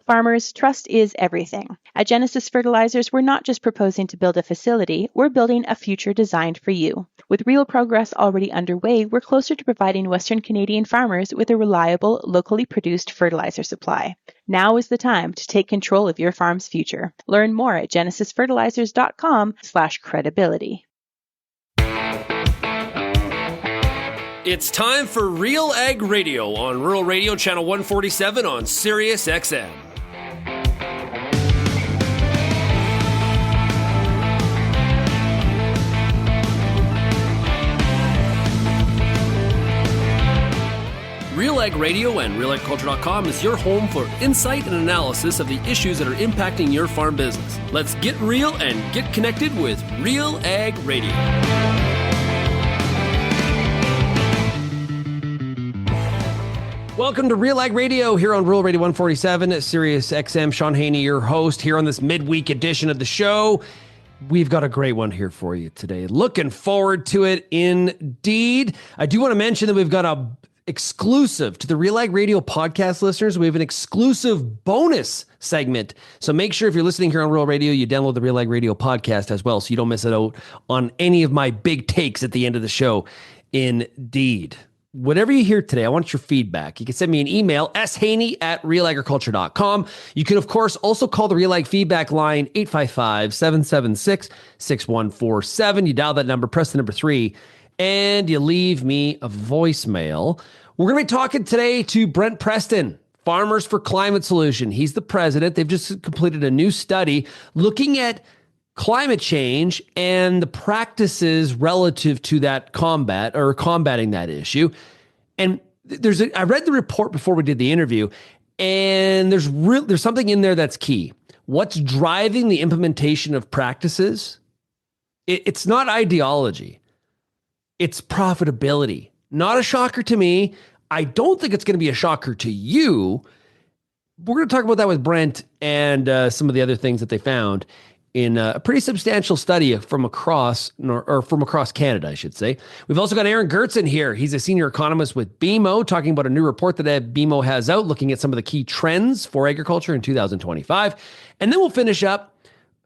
Farmers, trust is everything. At Genesis Fertilizers, we're not just proposing to build a facility, we're building a future designed for you. With real progress already underway, we're closer to providing Western Canadian farmers with a reliable, locally produced fertilizer supply. Now is the time to take control of your farm's future. Learn more at genesisfertilizers.com/credibility. It's time for RealAg Radio on Rural Radio Channel 147 on Sirius XM. RealAg Radio and RealAgriculture.com is your home for insight and analysis of the issues that are impacting your farm business. Let's get real and get connected with RealAg Radio. Welcome to RealAg Radio here on Rural Radio 147 at Sirius XM. Shaun Haney, your host, here on this midweek edition of the show. We've got a great one here for you today. Looking forward to it indeed. I do want to mention that we've got a exclusive to the RealAg Radio podcast listeners. We have an exclusive bonus segment. So make sure if you're listening here on Rural Radio, you download the RealAg Radio podcast as well so you don't miss out on any of my big takes at the end of the show. Indeed. Whatever you hear today, I want your feedback. You can send me an email, shaney@realagriculture.com. You can, of course, also call the RealAg feedback line, 855-776-6147. You dial that number, press the number 3, and you leave me a voicemail. We're going to be talking today to Brent Preston, Farmers for Climate Solution. He's the president. They've just completed a new study looking at climate change and the practices relative to that combating that issue. And I read the report before we did the interview, and there's something in there that's key. What's driving the implementation of practices? It's not ideology. It's profitability. Not a shocker to me. I don't think it's going to be a shocker to you. We're going to talk about that with Brent and some of the other things that they found in a pretty substantial study from across Canada, I should say. We've also got Aaron Goertzen here. He's a senior economist with BMO, talking about a new report that BMO has out, looking at some of the key trends for agriculture in 2025. And then we'll finish up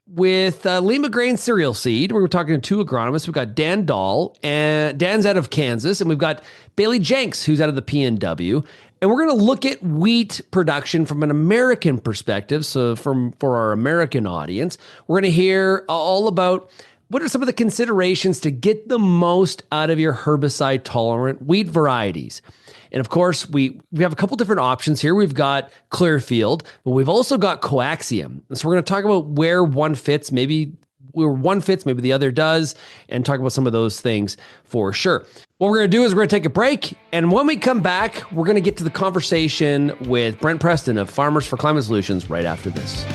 with Limagrain Cereals Seeds. We're talking to two agronomists. We've got Dall, and Dan's out of Kansas, and we've got Bailey Jenks, who's out of the PNW. And we're going to look at wheat production from an American perspective. So for our American audience, we're going to hear all about what are some of the considerations to get the most out of your herbicide tolerant wheat varieties. And of course, we have a couple different options here. We've got Clearfield, but we've also got Coaxium. And so we're going to talk about where one fits, maybe the other does, and talk about some of those things for sure. What we're going to do is we're going to take a break, and when we come back, we're going to get to the conversation with Brent Preston of Farmers for Climate Solutions right after this.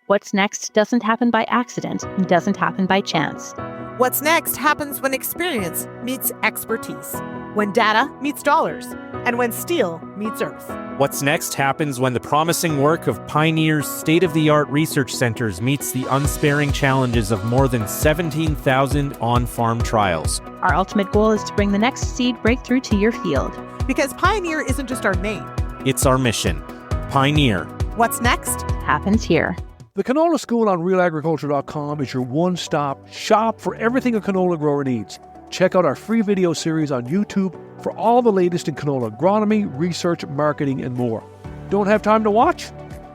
What's next doesn't happen by accident, doesn't happen by chance. What's next happens when experience meets expertise, when data meets dollars, and when steel meets earth. What's next happens when the promising work of Pioneer's state-of-the-art research centers meets the unsparing challenges of more than 17,000 on-farm trials. Our ultimate goal is to bring the next seed breakthrough to your field. Because Pioneer isn't just our name. It's our mission. Pioneer. What's next happens here. The Canola School on RealAgriculture.com is your one-stop shop for everything a canola grower needs. Check out our free video series on YouTube for all the latest in canola agronomy, research, marketing, and more. Don't have time to watch?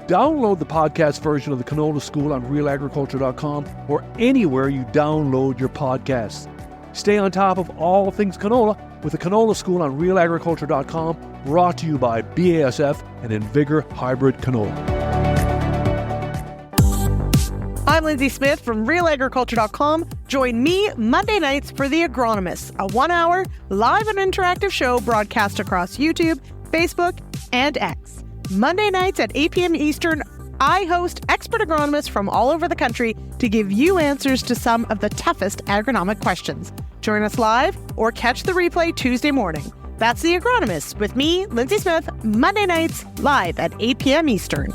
Download the podcast version of the Canola School on RealAgriculture.com or anywhere you download your podcasts. Stay on top of all things canola with the Canola School on RealAgriculture.com, brought to you by BASF and Invigor Hybrid Canola. I'm Lindsay Smith from RealAgriculture.com. Join me Monday nights for The Agronomist, a 1-hour live and interactive show broadcast across YouTube, Facebook, and X. Monday nights at 8 p.m. Eastern, I host expert agronomists from all over the country to give you answers to some of the toughest agronomic questions. Join us live or catch the replay Tuesday morning. That's The Agronomist with me, Lindsay Smith, Monday nights live at 8 p.m. Eastern.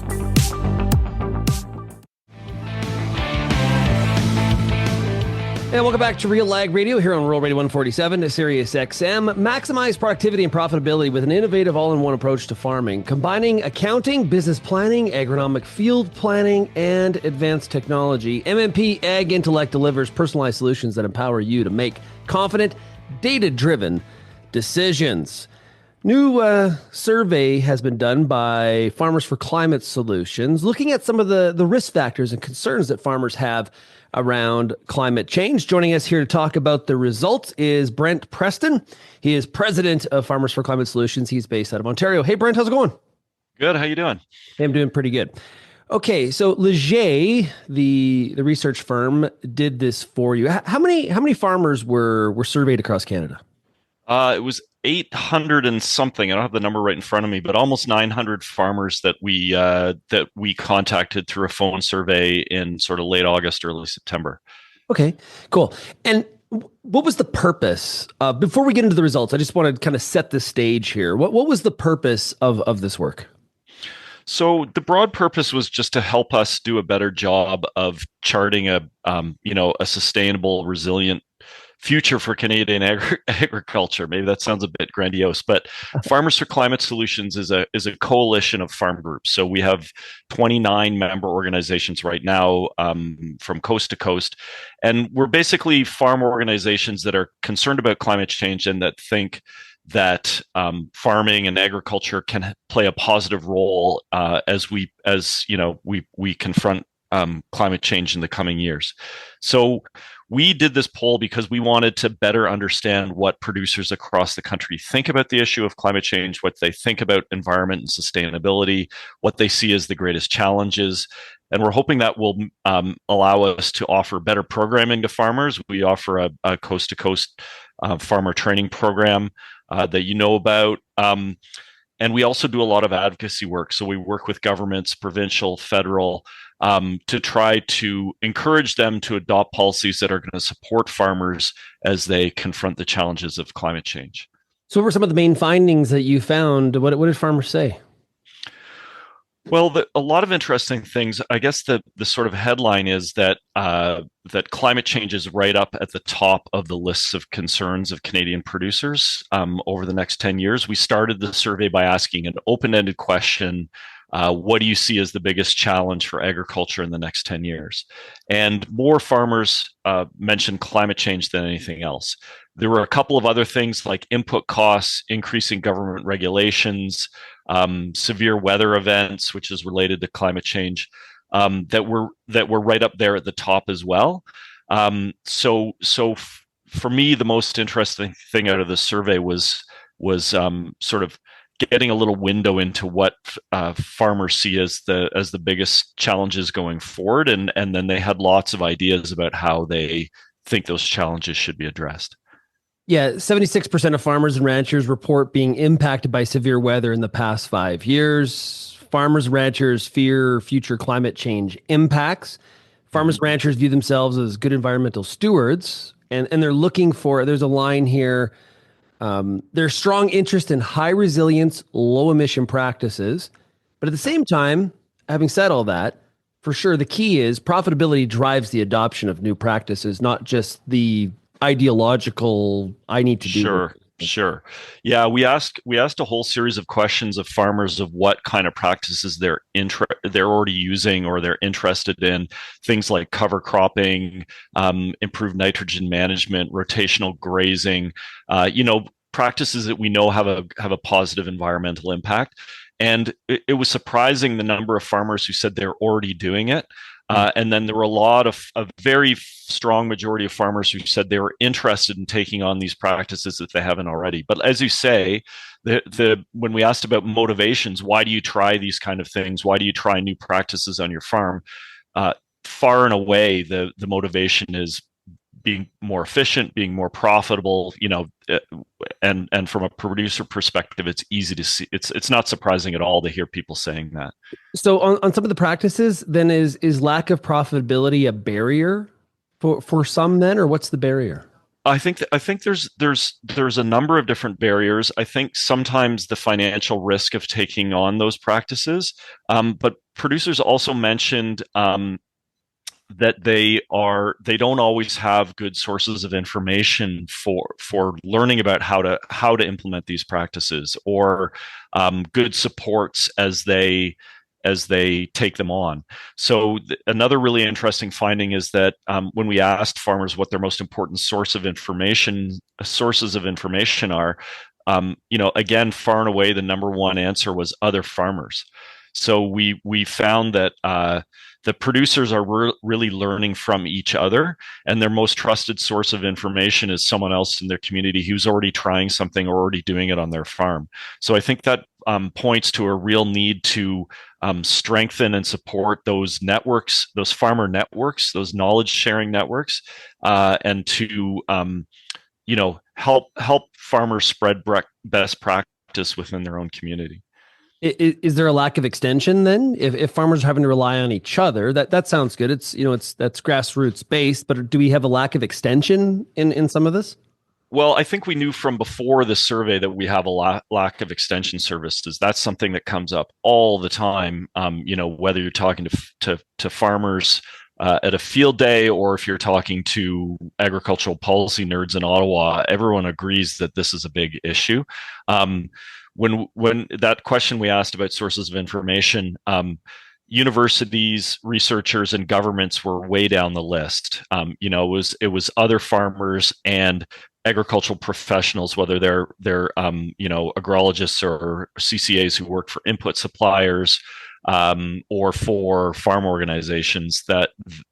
And welcome back to RealAg Radio here on Rural Radio 147 to Sirius XM. Maximize productivity and profitability with an innovative all-in-one approach to farming, combining accounting, business planning, agronomic field planning, and advanced technology. MMP Ag Intellect delivers personalized solutions that empower you to make confident, data-driven decisions. New survey has been done by Farmers for Climate Solutions, looking at some of the risk factors and concerns that farmers have around climate change. Joining us here to talk about the results is Brent Preston. He is president of Farmers for Climate Solutions. He's based out of Ontario. Hey, Brent, how's it going? Good. How you doing? Hey, I'm doing pretty good. Okay, so Leger, the research firm, did this for you. How many farmers were surveyed across Canada? It was 800 and something. I don't have the number right in front of me, but almost 900 farmers that we contacted through a phone survey in sort of late August, early September. Okay, cool. And what was the purpose? Before we get into the results, I just want to kind of set the stage here. What was the purpose of this work? So the broad purpose was just to help us do a better job of charting a sustainable, resilient future for Canadian agriculture. Maybe that sounds a bit grandiose, but Farmers for Climate Solutions is a coalition of farm groups. So we have 29 member organizations right now, from coast to coast, and we're basically farm organizations that are concerned about climate change and that think that farming and agriculture can play a positive role as we confront climate change in the coming years. So we did this poll because we wanted to better understand what producers across the country think about the issue of climate change, what they think about environment and sustainability, what they see as the greatest challenges. And we're hoping that will allow us to offer better programming to farmers. We offer a coast-to-coast farmer training program that you know about. And we also do a lot of advocacy work. So we work with governments, provincial, federal, to try to encourage them to adopt policies that are going to support farmers as they confront the challenges of climate change. So what were some of the main findings that you found? What did farmers say? Well, a lot of interesting things. I guess the sort of headline is that that climate change is right up at the top of the lists of concerns of Canadian producers over the next 10 years. We started the survey by asking an open-ended question. What do you see as the biggest challenge for agriculture in the next 10 years? And more farmers mentioned climate change than anything else. There were a couple of other things like input costs, increasing government regulations, severe weather events, which is related to climate change, that were right up there at the top as well. So for me, the most interesting thing out of the survey was sort of getting a little window into what farmers see as the biggest challenges going forward, and then they had lots of ideas about how they think those challenges should be addressed. Yeah, 76% of farmers and ranchers report being impacted by severe weather in the past 5 years. Farmers and ranchers fear future climate change impacts. Farmers and ranchers view themselves as good environmental stewards, and they're looking for, there's a line here, there's strong interest in high resilience, low emission practices. But at the same time, having said all that, for sure, the key is profitability drives the adoption of new practices, not just the ideological, I need to do. Sure. Yeah, we asked a whole series of questions of farmers of what kind of practices they're already using or they're interested in. Things like cover cropping, improved nitrogen management, rotational grazing, practices that we know have a positive environmental impact. And it was surprising the number of farmers who said they're already doing it. And then there were a very strong majority of farmers who said they were interested in taking on these practices if they haven't already. But as you say, when we asked about motivations, why do you try these kind of things? Why do you try new practices on your farm? Far and away, the motivation is being more efficient, being more profitable, and from a producer perspective, it's easy to see. It's not surprising at all to hear people saying that. So on some of the practices, then is lack of profitability a barrier for some then, or what's the barrier? I think there's a number of different barriers. I think sometimes the financial risk of taking on those practices, but producers also mentioned that they don't always have good sources of information for learning about how to implement these practices, or good supports as they take them on. So another really interesting finding is that when we asked farmers what their most important sources of information are, again, far and away, the number one answer was other farmers. So we found that the producers are really learning from each other, and their most trusted source of information is someone else in their community who's already trying something or already doing it on their farm. So I think that points to a real need to strengthen and support those networks, those farmer networks, those knowledge sharing networks, and to help farmers spread best practice within their own community. Is there a lack of extension then? If farmers are having to rely on each other, that sounds good. That's grassroots based, but do we have a lack of extension in some of this? Well, I think we knew from before the survey that we have a lack of extension services. That's something that comes up all the time. Whether you're talking to farmers at a field day, or if you're talking to agricultural policy nerds in Ottawa, everyone agrees that this is a big issue. When that question we asked about sources of information, universities, researchers, and governments were way down the list. It was other farmers and agricultural professionals, whether they're agrologists or CCAs who work for input suppliers, or for farm organizations. That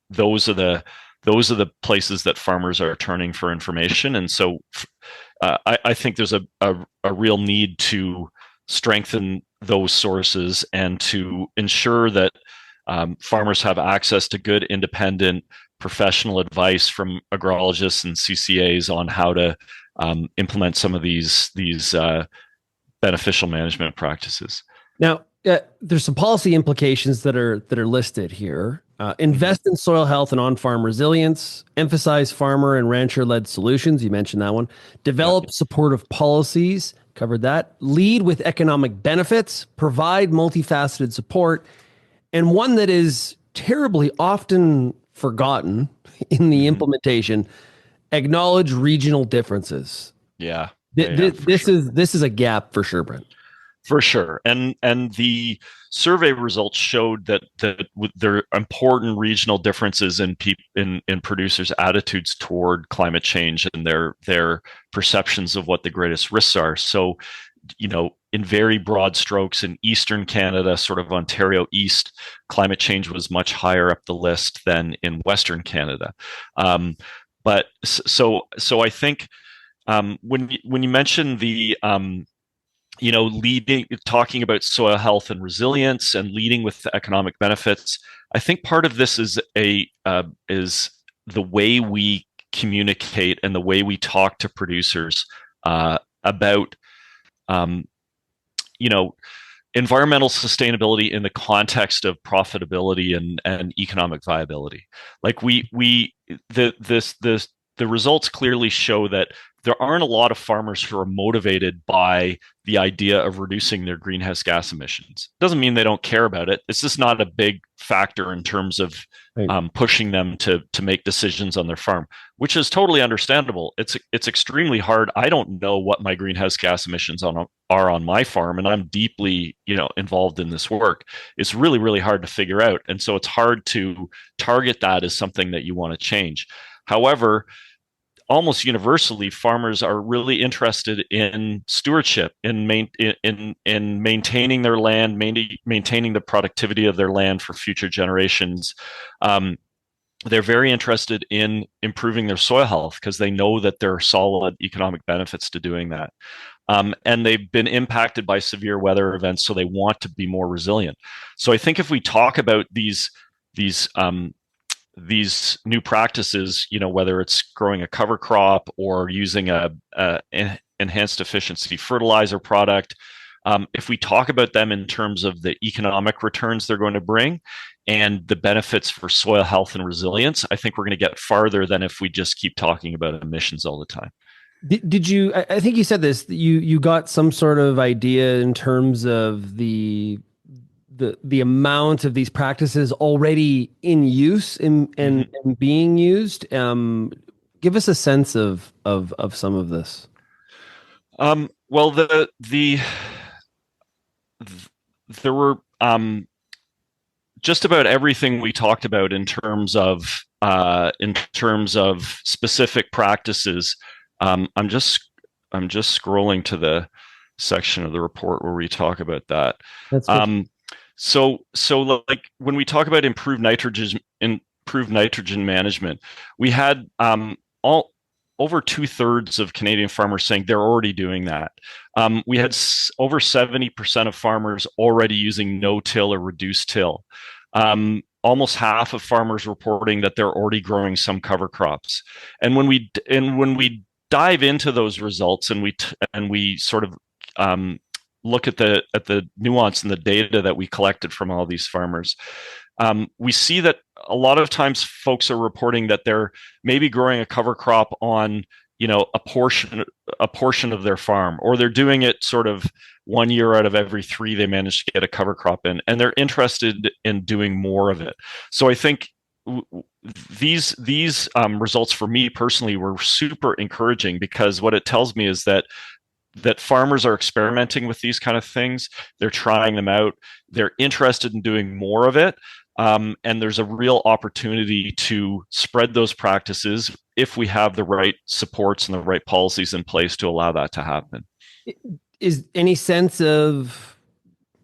those are the places that farmers are turning for information. And so I think there's a real need to strengthen those sources and to ensure that farmers have access to good, independent, professional advice from agrologists and CCAs on how to implement some of these beneficial management practices. Now, there's some policy implications that are listed here. Invest in soil health and on-farm resilience, emphasize farmer and rancher-led solutions. You mentioned that one. Develop supportive policies, covered that. Lead with economic benefits, provide multifaceted support. And one that is terribly often forgotten in the implementation, acknowledge regional differences. Yeah. This is a gap for sure, Brent. For sure. And the survey results showed that there are important regional differences in producers' attitudes toward climate change and their perceptions of what the greatest risks are. So, in very broad strokes, in Eastern Canada, sort of Ontario East, climate change was much higher up the list than in Western Canada. But I think when you mention the talking about soil health and resilience and leading with the economic benefits, I think part of this is the way we communicate and the way we talk to producers about environmental sustainability in the context of profitability and economic viability. Like the results clearly show that there aren't a lot of farmers who are motivated by the idea of reducing their greenhouse gas emissions. Doesn't mean they don't care about it. It's just not a big factor in terms of pushing them to make decisions on their farm, which is totally understandable. It's extremely hard. I don't know what my greenhouse gas emissions are on my farm, and I'm deeply involved in this work. It's really, really hard to figure out, and so it's hard to target that as something that you want to change. However, almost universally, farmers are really interested in stewardship, in maintaining their land, maintaining the productivity of their land for future generations. They're very interested in improving their soil health because they know that there are solid economic benefits to doing that. And they've been impacted by severe weather events, so they want to be more resilient. So I think if we talk about these new practices, whether it's growing a cover crop or using a enhanced efficiency fertilizer product, if we talk about them in terms of the economic returns they're going to bring and the benefits for soil health and resilience, I think we're going to get farther than if we just keep talking about emissions all the time. Did you? I think you said this. You got some sort of idea in terms of the the amount of these practices already in use and being used. Give us a sense of some of this. Well, there were just about everything we talked about in terms of specific practices. I'm just scrolling to the section of the report where we talk about that. So like when we talk about improved nitrogen management, we had over 2/3 of Canadian farmers saying they're already doing that. We had over 70% of farmers already using no-till or reduced till. Almost half of farmers reporting that they're already growing some cover crops. And when we dive into those results and we sort of look at the nuance and the data that we collected from all these farmers, we see that a lot of times folks are reporting that they're maybe growing a cover crop on, a portion of their farm, or they're doing it sort of 1 year out of every 3 they manage to get a cover crop in, and they're interested in doing more of it. So I think these results for me personally were super encouraging, because what it tells me is that farmers are experimenting with these kind of things. They're trying them out. They're interested in doing more of it. And there's a real opportunity to spread those practices if we have the right supports and the right policies in place to allow that to happen. Is any sense of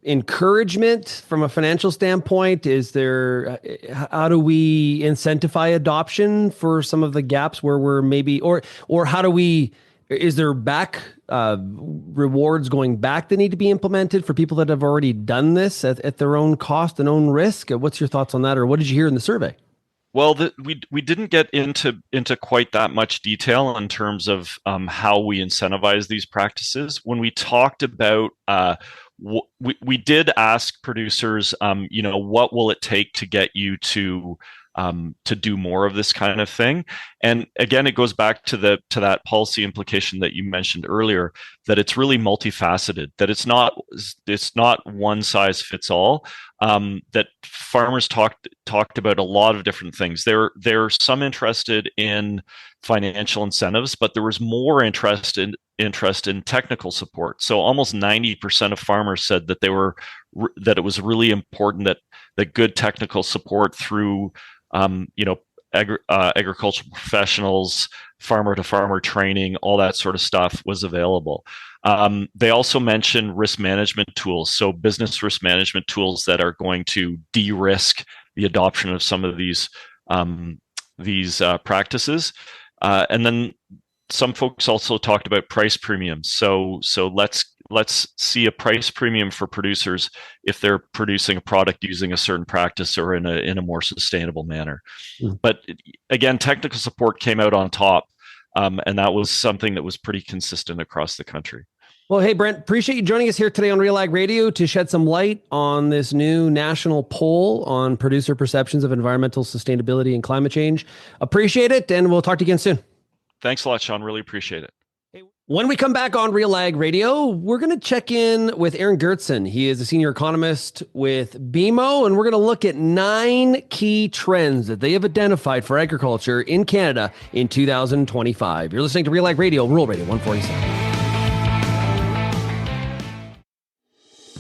encouragement from a financial standpoint? Is there, how do we incentivize adoption for some of the gaps where we're maybe, or how do we, is there rewards going back that need to be implemented for people that have already done this at their own cost and own risk? What's your thoughts on that? Or what did you hear in the survey? Well, we didn't get into quite that much detail in terms of how we incentivize these practices. When we talked about, we did ask producers, what will it take to get you to do more of this kind of thing? And again, it goes back to that policy implication that you mentioned earlier, that it's really multifaceted, that it's not one size fits all. That farmers talked about a lot of different things. They're some interested in financial incentives, but there was more interest in technical support. So almost 90% of farmers said that that it was really important that good technical support through agricultural professionals, farmer to farmer training, all that sort of stuff was available. They also mentioned risk management tools, so business risk management tools that are going to de-risk the adoption of some of these practices. And then some folks also talked about price premiums. So let's see a price premium for producers if they're producing a product using a certain practice or in a more sustainable manner. But again, technical support came out on top, and that was something that was pretty consistent across the country. Well, hey, Brent, appreciate you joining us here today on RealAg Radio to shed some light on this new national poll on producer perceptions of environmental sustainability and climate change. Appreciate it, and we'll talk to you again soon. Thanks a lot, Shaun. Really appreciate it. When we come back on RealAg Radio, we're going to check in with Aaron Goertzen. He is a senior economist with BMO, and we're going to look at 9 key trends that they have identified for agriculture in Canada in 2025. You're listening to RealAg Radio, Rural Radio 147.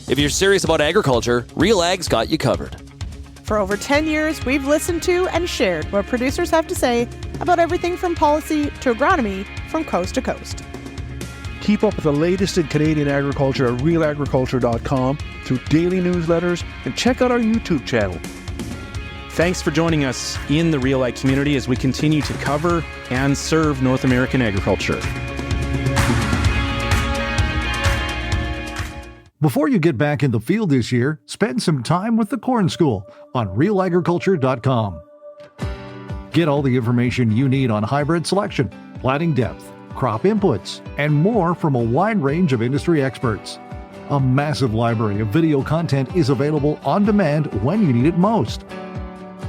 If you're serious about agriculture, RealAg's got you covered. For over 10 years, we've listened to and shared what producers have to say about everything from policy to agronomy from coast to coast. Keep up with the latest in Canadian agriculture at RealAgriculture.com through daily newsletters, and check out our YouTube channel. Thanks for joining us in the RealAg community as we continue to cover and serve North American agriculture. Before you get back in the field this year, spend some time with the Corn School on RealAgriculture.com. Get all the information you need on hybrid selection, planting depth, crop inputs, and more from a wide range of industry experts. A massive library of video content is available on demand when you need it most.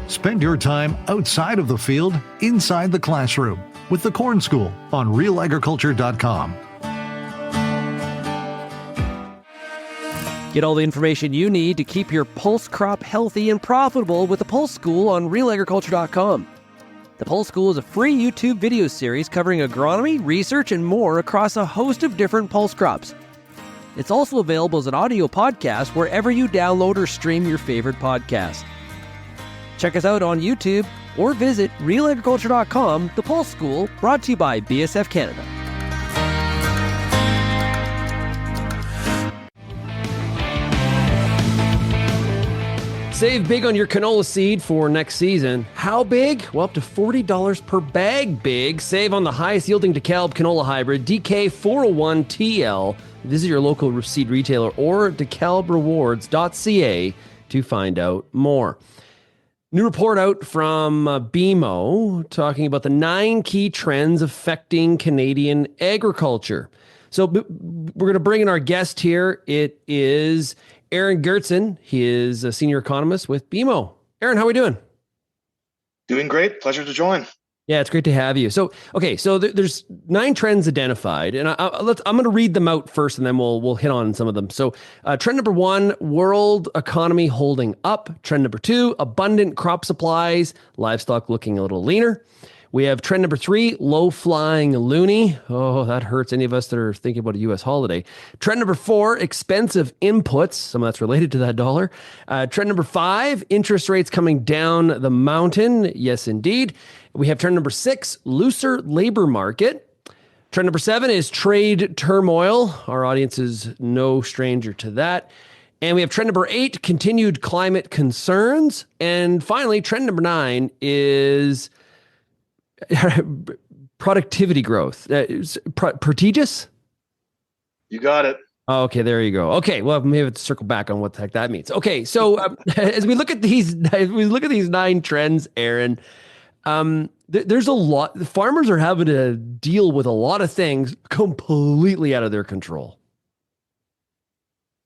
Spend your time outside of the field, inside the classroom, with the Corn School on RealAgriculture.com. Get all the information you need to keep your pulse crop healthy and profitable with the Pulse School on RealAgriculture.com. The Pulse School is a free YouTube video series covering agronomy, research, and more across a host of different pulse crops. It's also available as an audio podcast wherever you download or stream your favorite podcast. Check us out on YouTube or visit RealAgriculture.com. The Pulse School, brought to you by BSF Canada. Save big on your canola seed for next season. How big? Well, up to $40 per bag big. Save on the highest yielding DeKalb canola hybrid, DK401TL. Visit your local seed retailer or DeKalbRewards.ca to find out more. New report out from BMO talking about the 9 key trends affecting Canadian agriculture. So we're going to bring in our guest here. It is Aaron Goertzen. He is a senior economist with BMO. Aaron, how are we doing? Doing great. Pleasure to join. Yeah, it's great to have you. So, okay, so there's 9 trends identified, and I'm going to read them out first, and then we'll hit on some of them. So, trend number 1: world economy holding up. Trend number 2: abundant crop supplies, livestock looking a little leaner. We have trend number 3: low-flying loony. Oh, that hurts any of us that are thinking about a U.S. holiday. Trend number 4: expensive inputs. Some of that's related to that dollar. Trend number 5: interest rates coming down the mountain. Yes, indeed. We have trend number 6: looser labor market. Trend number 7 is trade turmoil. Our audience is no stranger to that. And we have trend number 8: continued climate concerns. And finally, trend number 9 is productivity growth. Prodigious? You got it. Oh, okay, there you go. Okay, well, maybe have to circle back on what the heck that means. Okay, so as we look at these 9 trends, Aaron, there's a lot. The farmers are having to deal with a lot of things completely out of their control.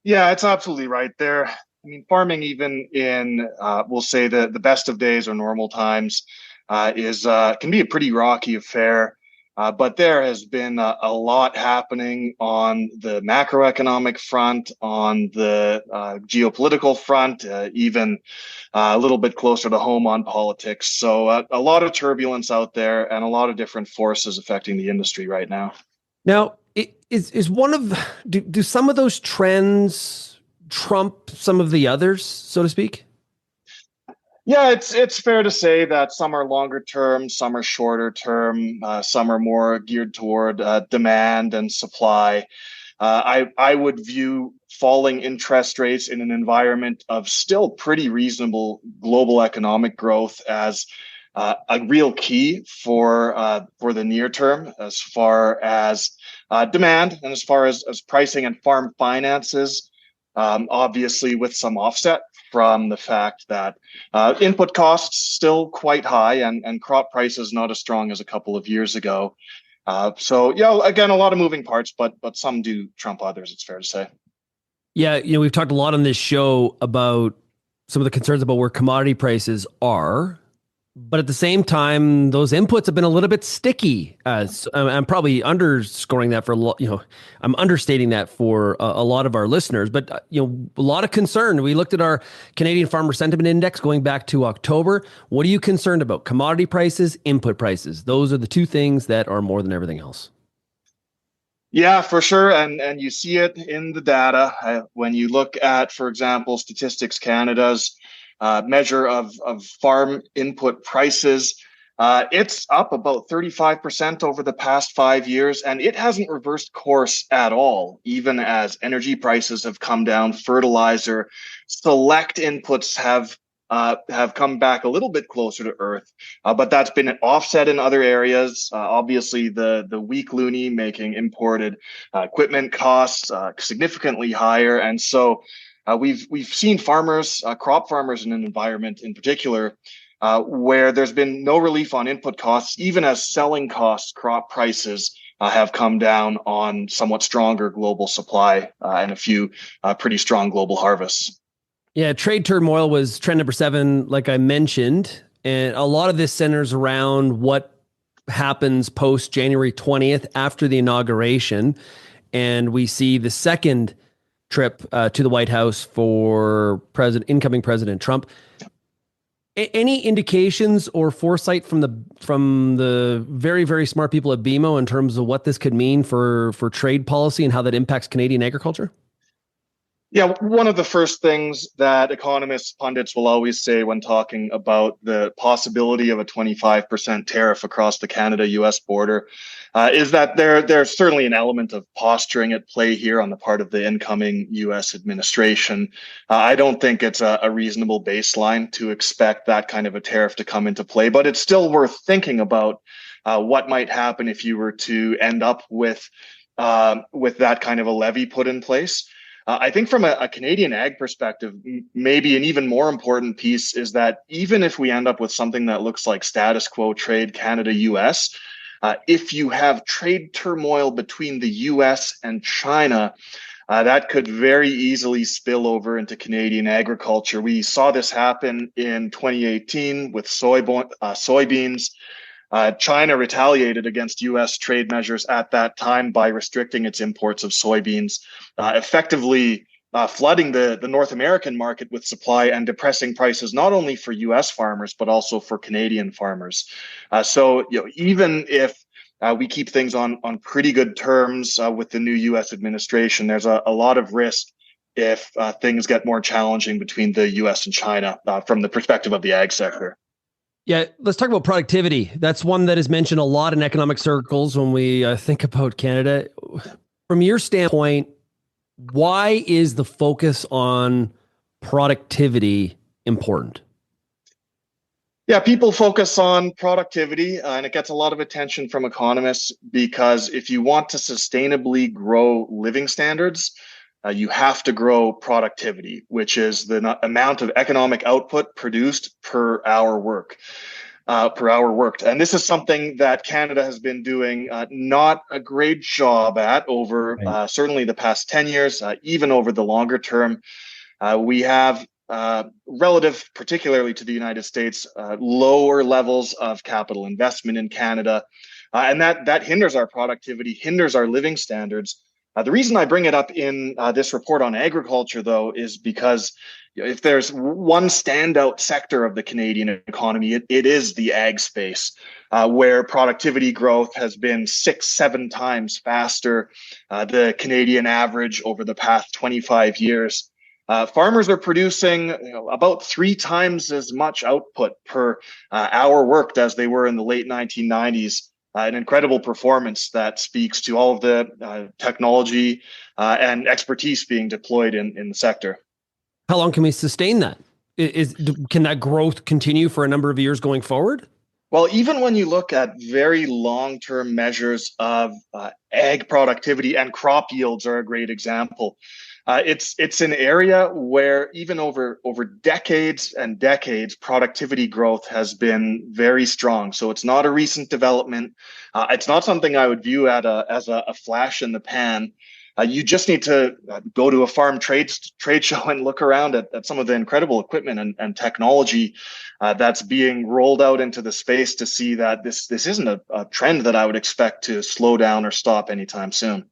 Yeah, it's absolutely right there. I mean, farming, even in we'll say the best of days or normal times, can be a pretty rocky affair. But there has been a lot happening on the macroeconomic front, on the geopolitical front, even a little bit closer to home on politics. So a lot of turbulence out there and a lot of different forces affecting the industry right now. Now, do some of those trends trump some of the others, so to speak? Yeah, it's fair to say that some are longer term, some are shorter term, some are more geared toward demand and supply. I would view falling interest rates in an environment of still pretty reasonable global economic growth as a real key for the near term, as far as demand and as far as pricing and farm finances. Obviously, with some offset from the fact that input costs still quite high and crop prices not as strong as a couple of years ago. So yeah, again, a lot of moving parts, but some do trump others, it's fair to say. Yeah, we've talked a lot on this show about some of the concerns about where commodity prices are. But at the same time, those inputs have been a little bit sticky. I'm probably underscoring that I'm understating that for a lot of our listeners. But a lot of concern. We looked at our Canadian Farmer Sentiment Index going back to October. What are you concerned about? Commodity prices, input prices. Those are the 2 things that are more than everything else. Yeah, for sure. And you see it in the data. When you look at, for example, Statistics Canada's measure of farm input prices, it's up about 35% over the past 5 years, and it hasn't reversed course at all, even as energy prices have come down. Fertilizer, select inputs have come back a little bit closer to earth, but that's been an offset in other areas. Obviously, the weak loonie making imported equipment costs significantly higher, and so we've seen farmers, crop farmers in an environment in particular, where there's been no relief on input costs, even as selling costs, crop prices have come down on somewhat stronger global supply and a few pretty strong global harvests. Yeah, trade turmoil was trend number 7, like I mentioned. And a lot of this centers around what happens post January 20th after the inauguration. And we see the second trip to the White House for incoming President Trump. Any indications or foresight from the very, very smart people at BMO in terms of what this could mean for trade policy and how that impacts Canadian agriculture? Yeah, one of the first things that economists, pundits will always say when talking about the possibility of a 25% tariff across the Canada-US border is that there's certainly an element of posturing at play here on the part of the incoming US administration. I don't think it's a reasonable baseline to expect that kind of a tariff to come into play, but it's still worth thinking about what might happen if you were to end up with that kind of a levy put in place. I think from a Canadian ag perspective, maybe an even more important piece is that even if we end up with something that looks like status quo trade Canada-US, if you have trade turmoil between the US and China, that could very easily spill over into Canadian agriculture. We saw this happen in 2018 with soybeans. China retaliated against U.S. trade measures at that time by restricting its imports of soybeans, effectively flooding the North American market with supply and depressing prices not only for U.S. farmers but also for Canadian farmers. So even if we keep things on pretty good terms with the new U.S. administration, there's a lot of risk if things get more challenging between the U.S. and China from the perspective of the ag sector. Yeah, let's talk about productivity. That's one that is mentioned a lot in economic circles when we think about Canada. From your standpoint, why is the focus on productivity important? Yeah, people focus on productivity, and it gets a lot of attention from economists because if you want to sustainably grow living standards, you have to grow productivity, which is the amount of economic output produced per hour worked. And this is something that Canada has been doing not a great job at over certainly the past 10 years, even over the longer term. We have relative, particularly to the United States, lower levels of capital investment in Canada. And that hinders our productivity, hinders our living standards. The reason I bring it up in this report on agriculture, though, is because if there's one standout sector of the Canadian economy, it is the ag space, where productivity growth has been 6-7 times faster the Canadian average over the past 25 years. Farmers are producing about 3 times as much output per hour worked as they were in the late 1990s. An incredible performance that speaks to all of the technology and expertise being deployed in the sector. How long can we sustain that? Can that growth continue for a number of years going forward? Well, even when you look at very long-term measures of ag productivity, and crop yields are a great example. It's an area where even over decades and decades, productivity growth has been very strong. So it's not a recent development. It's not something I would view as a flash in the pan. You just need to go to a farm trade show and look around at some of the incredible equipment and technology that's being rolled out into the space to see that this isn't a trend that I would expect to slow down or stop anytime soon.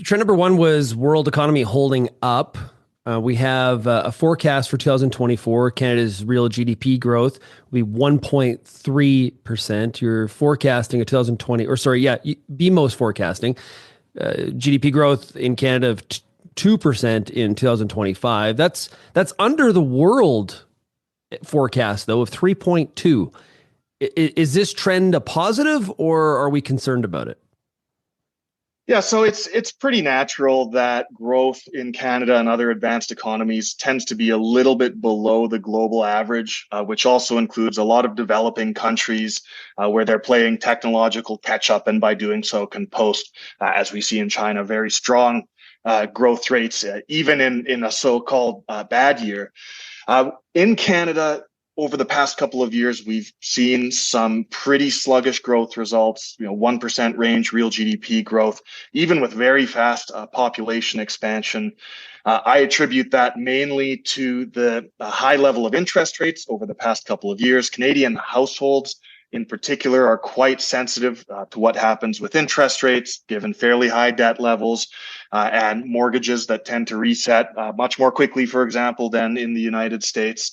Trend number 1 was world economy holding up. We have a forecast for 2024. Canada's real GDP growth will be 1.3%. You're forecasting a 2020, or sorry, yeah, BMO's forecasting GDP growth in Canada of 2% in 2025. That's under the world forecast, though, of 3.2. Is this trend a positive, or are we concerned about it? Yeah, so it's pretty natural that growth in Canada and other advanced economies tends to be a little bit below the global average, which also includes a lot of developing countries where they're playing technological catch-up, and by doing so can post, as we see in China, very strong growth rates, even in a so-called bad year. In Canada, over the past couple of years, we've seen some pretty sluggish growth results, 1% range real GDP growth, even with very fast population expansion. I attribute that mainly to the high level of interest rates over the past couple of years. Canadian households in particular are quite sensitive to what happens with interest rates, given fairly high debt levels and mortgages that tend to reset much more quickly, for example, than in the United States.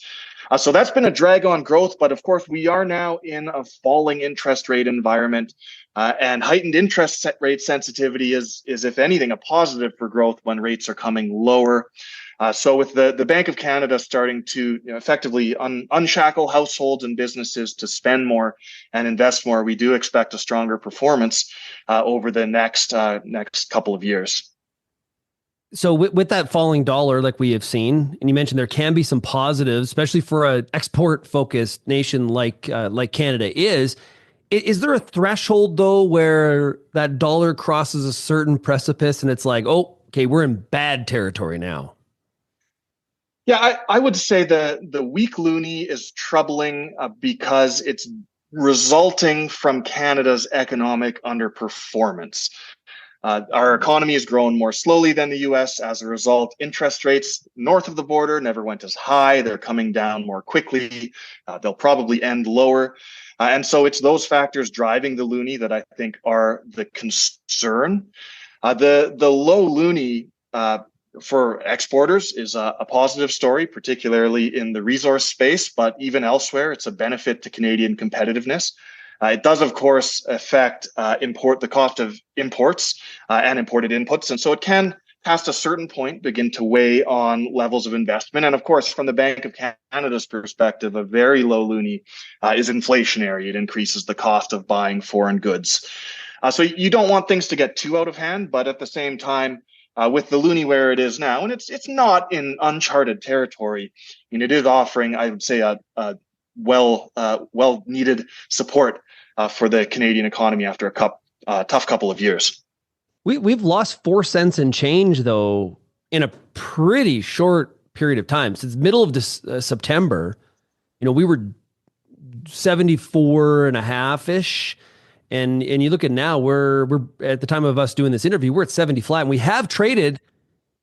So that's been a drag on growth. But of course, we are now in a falling interest rate environment. And heightened interest rate sensitivity is, if anything, a positive for growth when rates are coming lower. So with the Bank of Canada starting to effectively unshackle households and businesses to spend more and invest more, we do expect a stronger performance over the next couple of years. So with that falling dollar, like we have seen, and you mentioned there can be some positives, especially for an export-focused nation like Canada is. Is there a threshold though where that dollar crosses a certain precipice and it's like, oh, okay, we're in bad territory now? Yeah, I would say the weak loonie is troubling because it's resulting from Canada's economic underperformance. Our economy has grown more slowly than the US. As a result, interest rates north of the border never went as high. They're coming down more quickly. They'll probably end lower. And so it's those factors driving the loonie that I think are the concern. The low loonie for exporters is a positive story, particularly in the resource space, but even elsewhere, it's a benefit to Canadian competitiveness. It does, of course, affect the cost of imports and imported inputs. And so it can, past a certain point, begin to weigh on levels of investment. And of course, from the Bank of Canada's perspective, a very low loonie is inflationary. It increases the cost of buying foreign goods. So you don't want things to get too out of hand, but at the same time, with the loonie where it is now, and it's not in uncharted territory, and it is offering, I would say, a well needed support for the Canadian economy after a tough couple of years. We've lost 4 cents and change though in a pretty short period of time. Since middle of this September, we were 74 and a half ish. And you look at now, we're at the time of us doing this interview, we're at 70 flat, and we have traded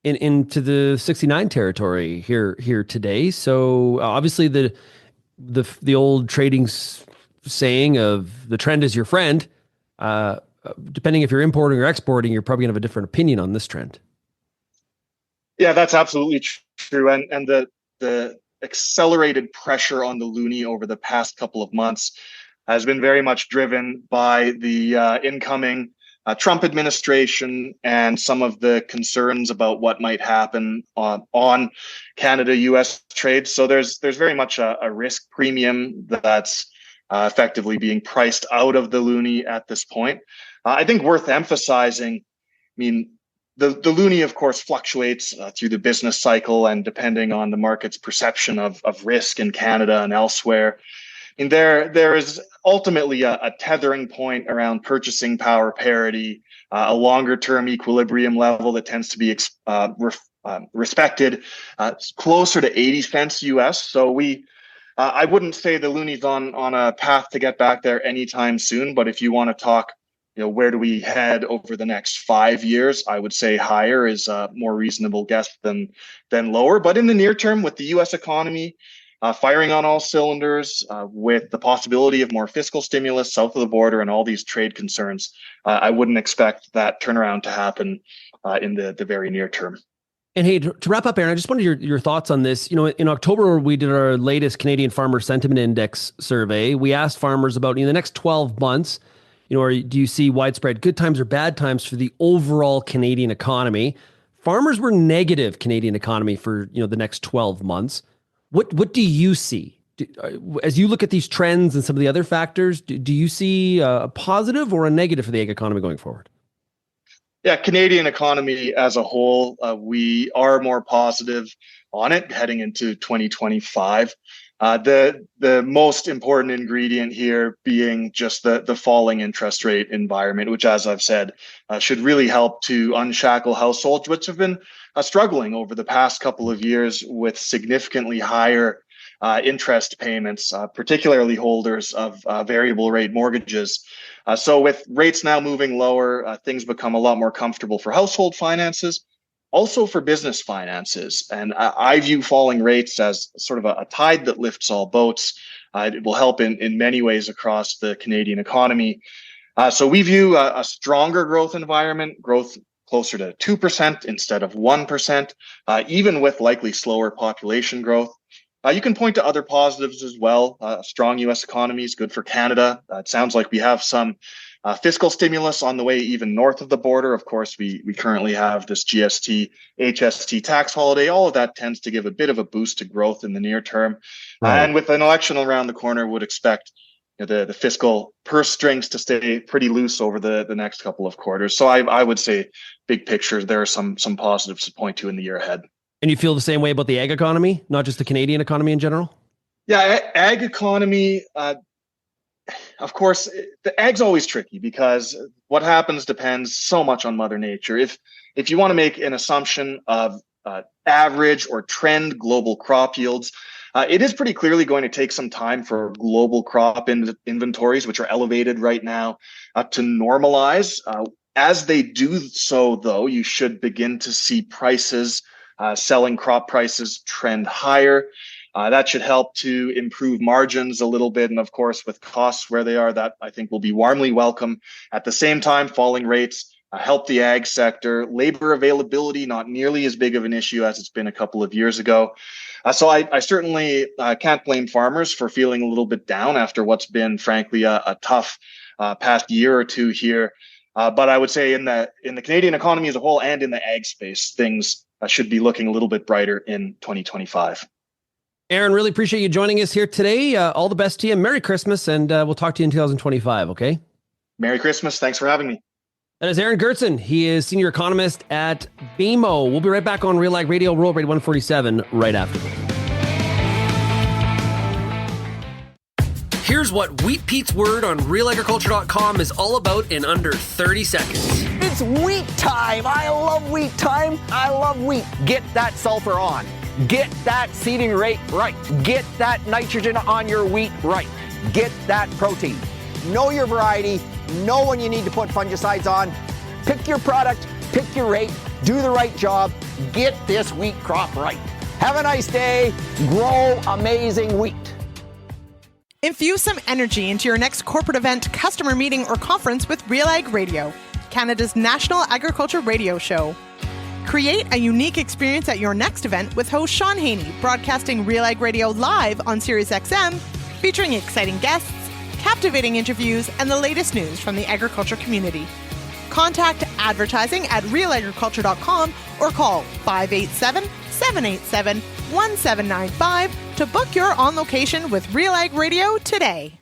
into the 69 territory here today. So obviously the old trading saying of the trend is your friend. Depending if you're importing or exporting, you're probably gonna have a different opinion on this trend. Yeah, that's absolutely true. And the accelerated pressure on the loonie over the past couple of months has been very much driven by the incoming Trump administration and some of the concerns about what might happen on Canada-US trade. So there's very much a risk premium that's effectively being priced out of the loonie at this point. I think worth emphasizing, the loonie, of course, fluctuates through the business cycle and depending on the market's perception of risk in Canada and elsewhere. And there is ultimately a tethering point around purchasing power parity, a longer term equilibrium level that tends to be respected closer to 80 cents US. So I wouldn't say the loonie's on a path to get back there anytime soon, but if you want to talk, where do we head over the next 5 years? I would say higher is a more reasonable guess than lower. But in the near term, with the US economy firing on all cylinders, with the possibility of more fiscal stimulus south of the border and all these trade concerns, I wouldn't expect that turnaround to happen in the very near term. And hey, to wrap up, Aaron, I just wanted your thoughts on this. In October, we did our latest Canadian Farmer Sentiment Index survey. We asked farmers about in the next 12 months, do you see widespread good times or bad times for the overall Canadian economy? Farmers were negative Canadian economy for the next 12 months. What do you see? As you look at these trends and some of the other factors, do you see a positive or a negative for the ag economy going forward? Yeah, Canadian economy as a whole, we are more positive on it heading into 2025. The most important ingredient here being just the falling interest rate environment, which, as I've said, should really help to unshackle households, which have been struggling over the past couple of years with significantly higher interest payments, particularly holders of variable rate mortgages. So with rates now moving lower, things become a lot more comfortable for household finances. also for business finances. And I view falling rates as sort of a tide that lifts all boats. It will help in many ways across the Canadian economy. So we view a stronger growth environment, growth closer to 2% instead of 1%, even with likely slower population growth. You can point to other positives as well. A strong U.S. economy is good for Canada. It sounds like we have some fiscal stimulus on the way even north of the border. Of course, we currently have this GST, HST tax holiday. All of that tends to give a bit of a boost to growth in the near term. Right. And with an election around the corner, would expect the fiscal purse strings to stay pretty loose over the next couple of quarters. So I would say big picture, there are some positives to point to in the year ahead. And you feel the same way about the ag economy, not just the Canadian economy in general? Yeah, ag economy, of course, the ag's always tricky because what happens depends so much on Mother Nature. If you want to make an assumption of average or trend global crop yields, it is pretty clearly going to take some time for global crop inventories, which are elevated right now, to normalize. As they do so, though, you should begin to see prices, selling crop prices trend higher. That should help to improve margins a little bit. And of course, with costs where they are, that I think will be warmly welcome. At the same time, falling rates help the ag sector. Labor availability, not nearly as big of an issue as it's been a couple of years ago. So I certainly can't blame farmers for feeling a little bit down after what's been, frankly, a tough past year or two here. But I would say in the Canadian economy as a whole and in the ag space, things should be looking a little bit brighter in 2025. Aaron, really appreciate you joining us here today. All the best to you. Merry Christmas, and we'll talk to you in 2025, okay? Merry Christmas. Thanks for having me. That is Aaron Goertzen. He is senior economist at BMO. We'll be right back on RealAg Radio, Roll Rate 147, right after this. Here's what Wheat Pete's word on RealAgriculture.com is all about in under 30 seconds. It's wheat time. I love wheat time. I love wheat. Get that sulfur on. Get that seeding rate right. Get that nitrogen on your wheat right. Get that protein. Know your variety. Know when you need to put fungicides on. Pick your product. Pick your rate. Do the right job. Get this wheat crop right. Have a nice day. Grow amazing wheat. Infuse some energy into your next corporate event, customer meeting, or conference with RealAg Radio, Canada's national agriculture radio show. Create a unique experience at your next event with host Shaun Haney, broadcasting RealAg Radio live on SiriusXM, featuring exciting guests, captivating interviews, and the latest news from the agriculture community. Contact advertising at realagriculture.com or call 587-787-1795 to book your on location with RealAg Radio today.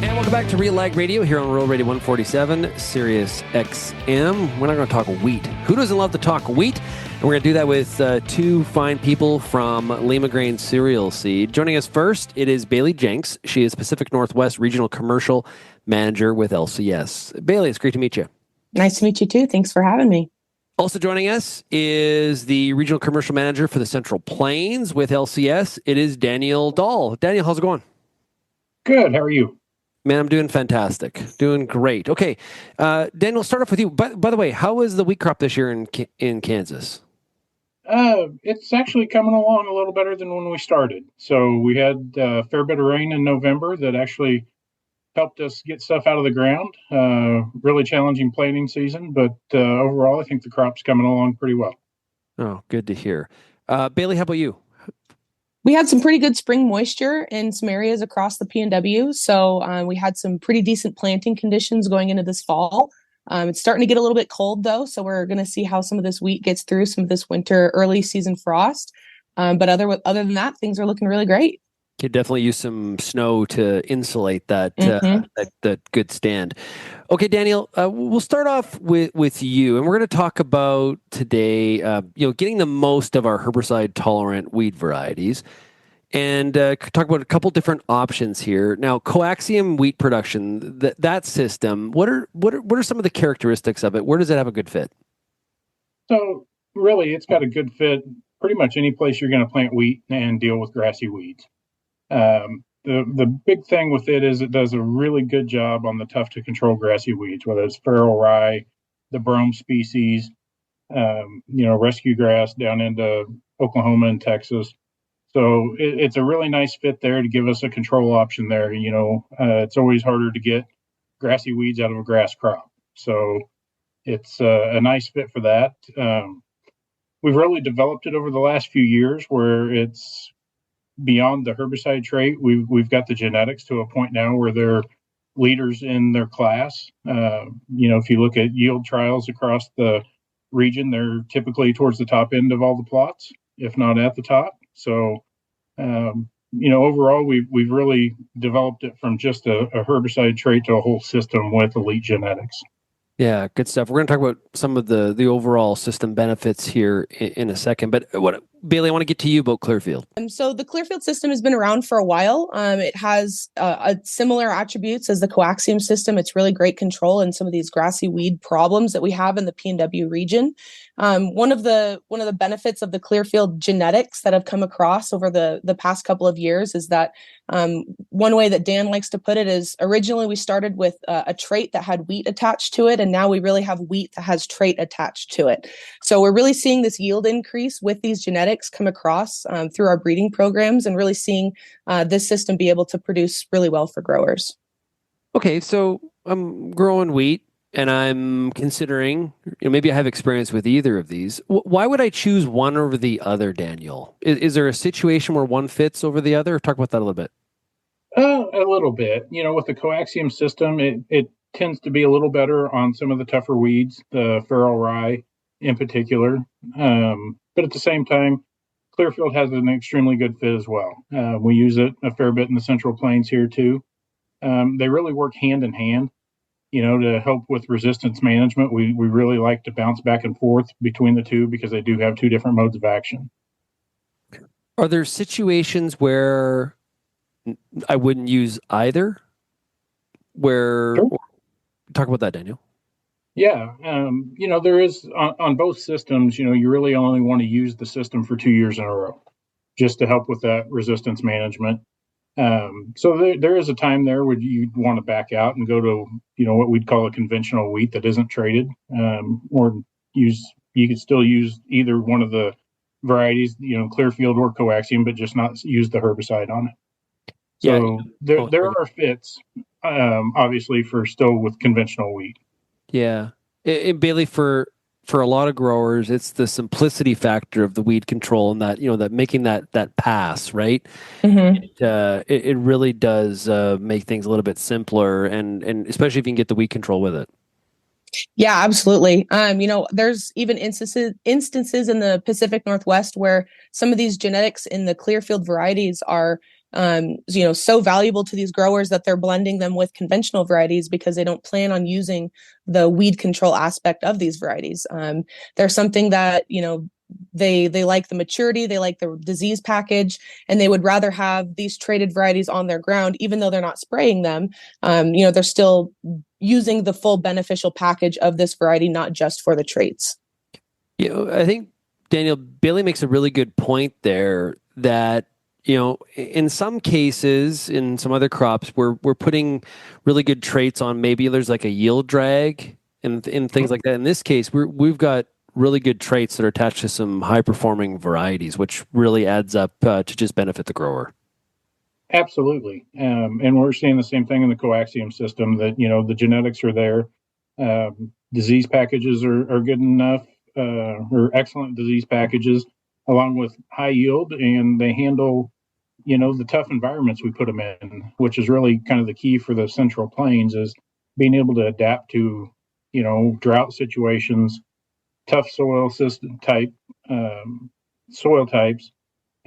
And welcome back to RealAg Radio here on Roll Radio 147, Sirius XM. We're not going to talk wheat. Who doesn't love to talk wheat? And we're going to do that with two fine people from Limagrain Cereals Seeds. Joining us first, it is Bailey Jenks. She is Pacific Northwest Regional Commercial Manager with LCS. Bailey, it's great to meet you. Nice to meet you too. Thanks for having me. Also joining us is the Regional Commercial Manager for the Central Plains with LCS. It is Daniel Dall. Daniel, how's it going? Good. How are you? Man, I'm doing fantastic. Doing great. Okay. Daniel, start off with you. By the way, how is the wheat crop this year in Kansas? It's actually coming along a little better than when we started. So we had a fair bit of rain in November that actually helped us get stuff out of the ground. Really challenging planting season, but overall, I think the crop's coming along pretty well. Oh, good to hear. Bailey, how about you? We had some pretty good spring moisture in some areas across the PNW. So we had some pretty decent planting conditions going into this fall. It's starting to get a little bit cold, though. So we're going to see how some of this wheat gets through some of this winter early season frost. But other than that, things are looking really great. Could definitely use some snow to insulate that that good stand. Okay, Daniel, we'll start off with you, and we're going to talk about today, getting the most of our herbicide-tolerant wheat varieties, and talk about a couple different options here. Now, coaxium wheat production, that system, what are some of the characteristics of it? Where does it have a good fit? So, really, it's got a good fit pretty much any place you're going to plant wheat and deal with grassy weeds. The big thing with it is it does a really good job on the tough to control grassy weeds, whether it's feral rye, the brome species, rescue grass down into Oklahoma and Texas. So it's a really nice fit there to give us a control option there. It's always harder to get grassy weeds out of a grass crop. So it's a nice fit for that. We've really developed it over the last few years where it's beyond the herbicide trait. We've got the genetics to a point now where they're leaders in their class. If you look at yield trials across the region, they're typically towards the top end of all the plots, if not at the top. So, overall, we've really developed it from just a herbicide trait to a whole system with elite genetics. Yeah, good stuff. We're going to talk about some of the overall system benefits here in a second. But Bailey, I want to get to you about Clearfield. So the Clearfield system has been around for a while. It has similar attributes as the coaxium system. It's really great control in some of these grassy weed problems that we have in the PNW region. One of the benefits of the Clearfield genetics that have come across over the past couple of years is that one way that Dan likes to put it is originally we started with a trait that had wheat attached to it, and now we really have wheat that has trait attached to it. So we're really seeing this yield increase with these genetics come across through our breeding programs, and really seeing this system be able to produce really well for growers. Okay, so I'm growing wheat and I'm considering, maybe I have experience with either of these. Why would I choose one over the other, Daniel? Is there a situation where one fits over the other? Talk about that a little bit. A little bit. With the coaxium system, it tends to be a little better on some of the tougher weeds, the feral rye in particular. But at the same time, Clearfield has an extremely good fit as well. We use it a fair bit in the Central Plains here too. They really work hand in hand. To help with resistance management, we really like to bounce back and forth between the two because they do have two different modes of action. Are there situations where I wouldn't use either? Sure. Talk about that, Daniel. Yeah. There is on both systems, you really only want to use the system for 2 years in a row just to help with that resistance management. So there is a time there where you'd want to back out and go to, what we'd call a conventional wheat that isn't traded, or you could still use either one of the varieties, Clearfield or coaxium, but just not use the herbicide on it. So there are fits, obviously, for still with conventional wheat. Yeah. And Bailey, for a lot of growers, it's the simplicity factor of the weed control and that, that making that pass, right? Mm-hmm. It really does make things a little bit simpler, and especially if you can get the weed control with it. Yeah, absolutely. There's even instances in the Pacific Northwest where some of these genetics in the Clearfield varieties are so valuable to these growers that they're blending them with conventional varieties because they don't plan on using the weed control aspect of these varieties. They're something that, they like the maturity, they like the disease package, and they would rather have these traded varieties on their ground, even though they're not spraying them. They're still using the full beneficial package of this variety, not just for the traits. I think, Daniel, Bailey makes a really good point there that, in some cases, in some other crops, we're putting really good traits on. Maybe there's like a yield drag and things like that. In this case, we've got really good traits that are attached to some high performing varieties, which really adds up to just benefit the grower. Absolutely. And we're seeing the same thing in the coaxium system that, the genetics are there. Disease packages are good enough, or excellent disease packages, along with high yield, and they handle, the tough environments we put them in, which is really kind of the key for the Central Plains, is being able to adapt to, drought situations, tough soil types,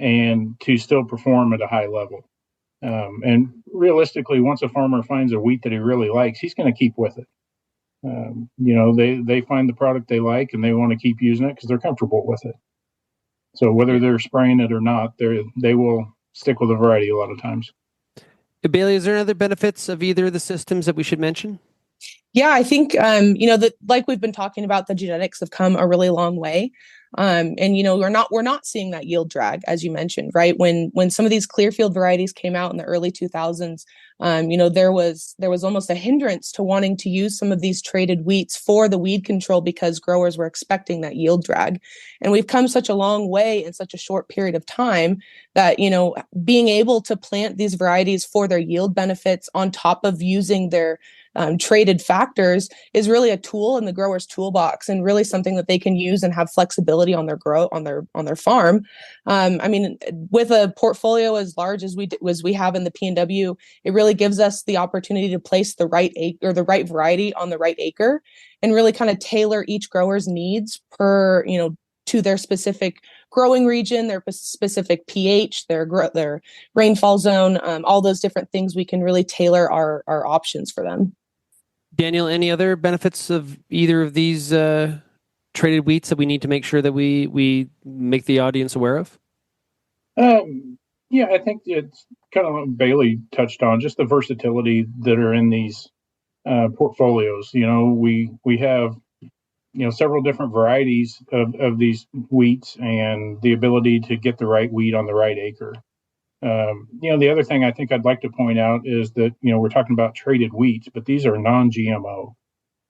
and to still perform at a high level. And realistically, once a farmer finds a wheat that he really likes, he's going to keep with it. They find the product they like and they want to keep using it because they're comfortable with it. So whether they're spraying it or not, they will stick with a variety a lot of times. Bailey, is there any other benefits of either of the systems that we should mention? Yeah, I think, that like we've been talking about, the genetics have come a really long way. And we're not seeing that yield drag, as you mentioned, right? When some of these Clearfield varieties came out in the early 2000s, there was almost a hindrance to wanting to use some of these traded wheats for the weed control because growers were expecting that yield drag. And we've come such a long way in such a short period of time that, being able to plant these varieties for their yield benefits on top of using their traded factors is really a tool in the grower's toolbox, and really something that they can use and have flexibility on their on their farm. With a portfolio as large as we have in the P&W, it really gives us the opportunity to place the right the right variety on the right acre, and really kind of tailor each grower's needs per to their specific growing region, their specific pH, their rainfall zone, all those different things. We can really tailor our options for them. Daniel, any other benefits of either of these traded wheats that we need to make sure that we make the audience aware of? Yeah, I think it's kind of like Bailey touched on, just the versatility that are in these portfolios. We have several different varieties of these wheats, and the ability to get the right wheat on the right acre. The other thing I think I'd like to point out is that, we're talking about traded wheats, but these are non-GMO.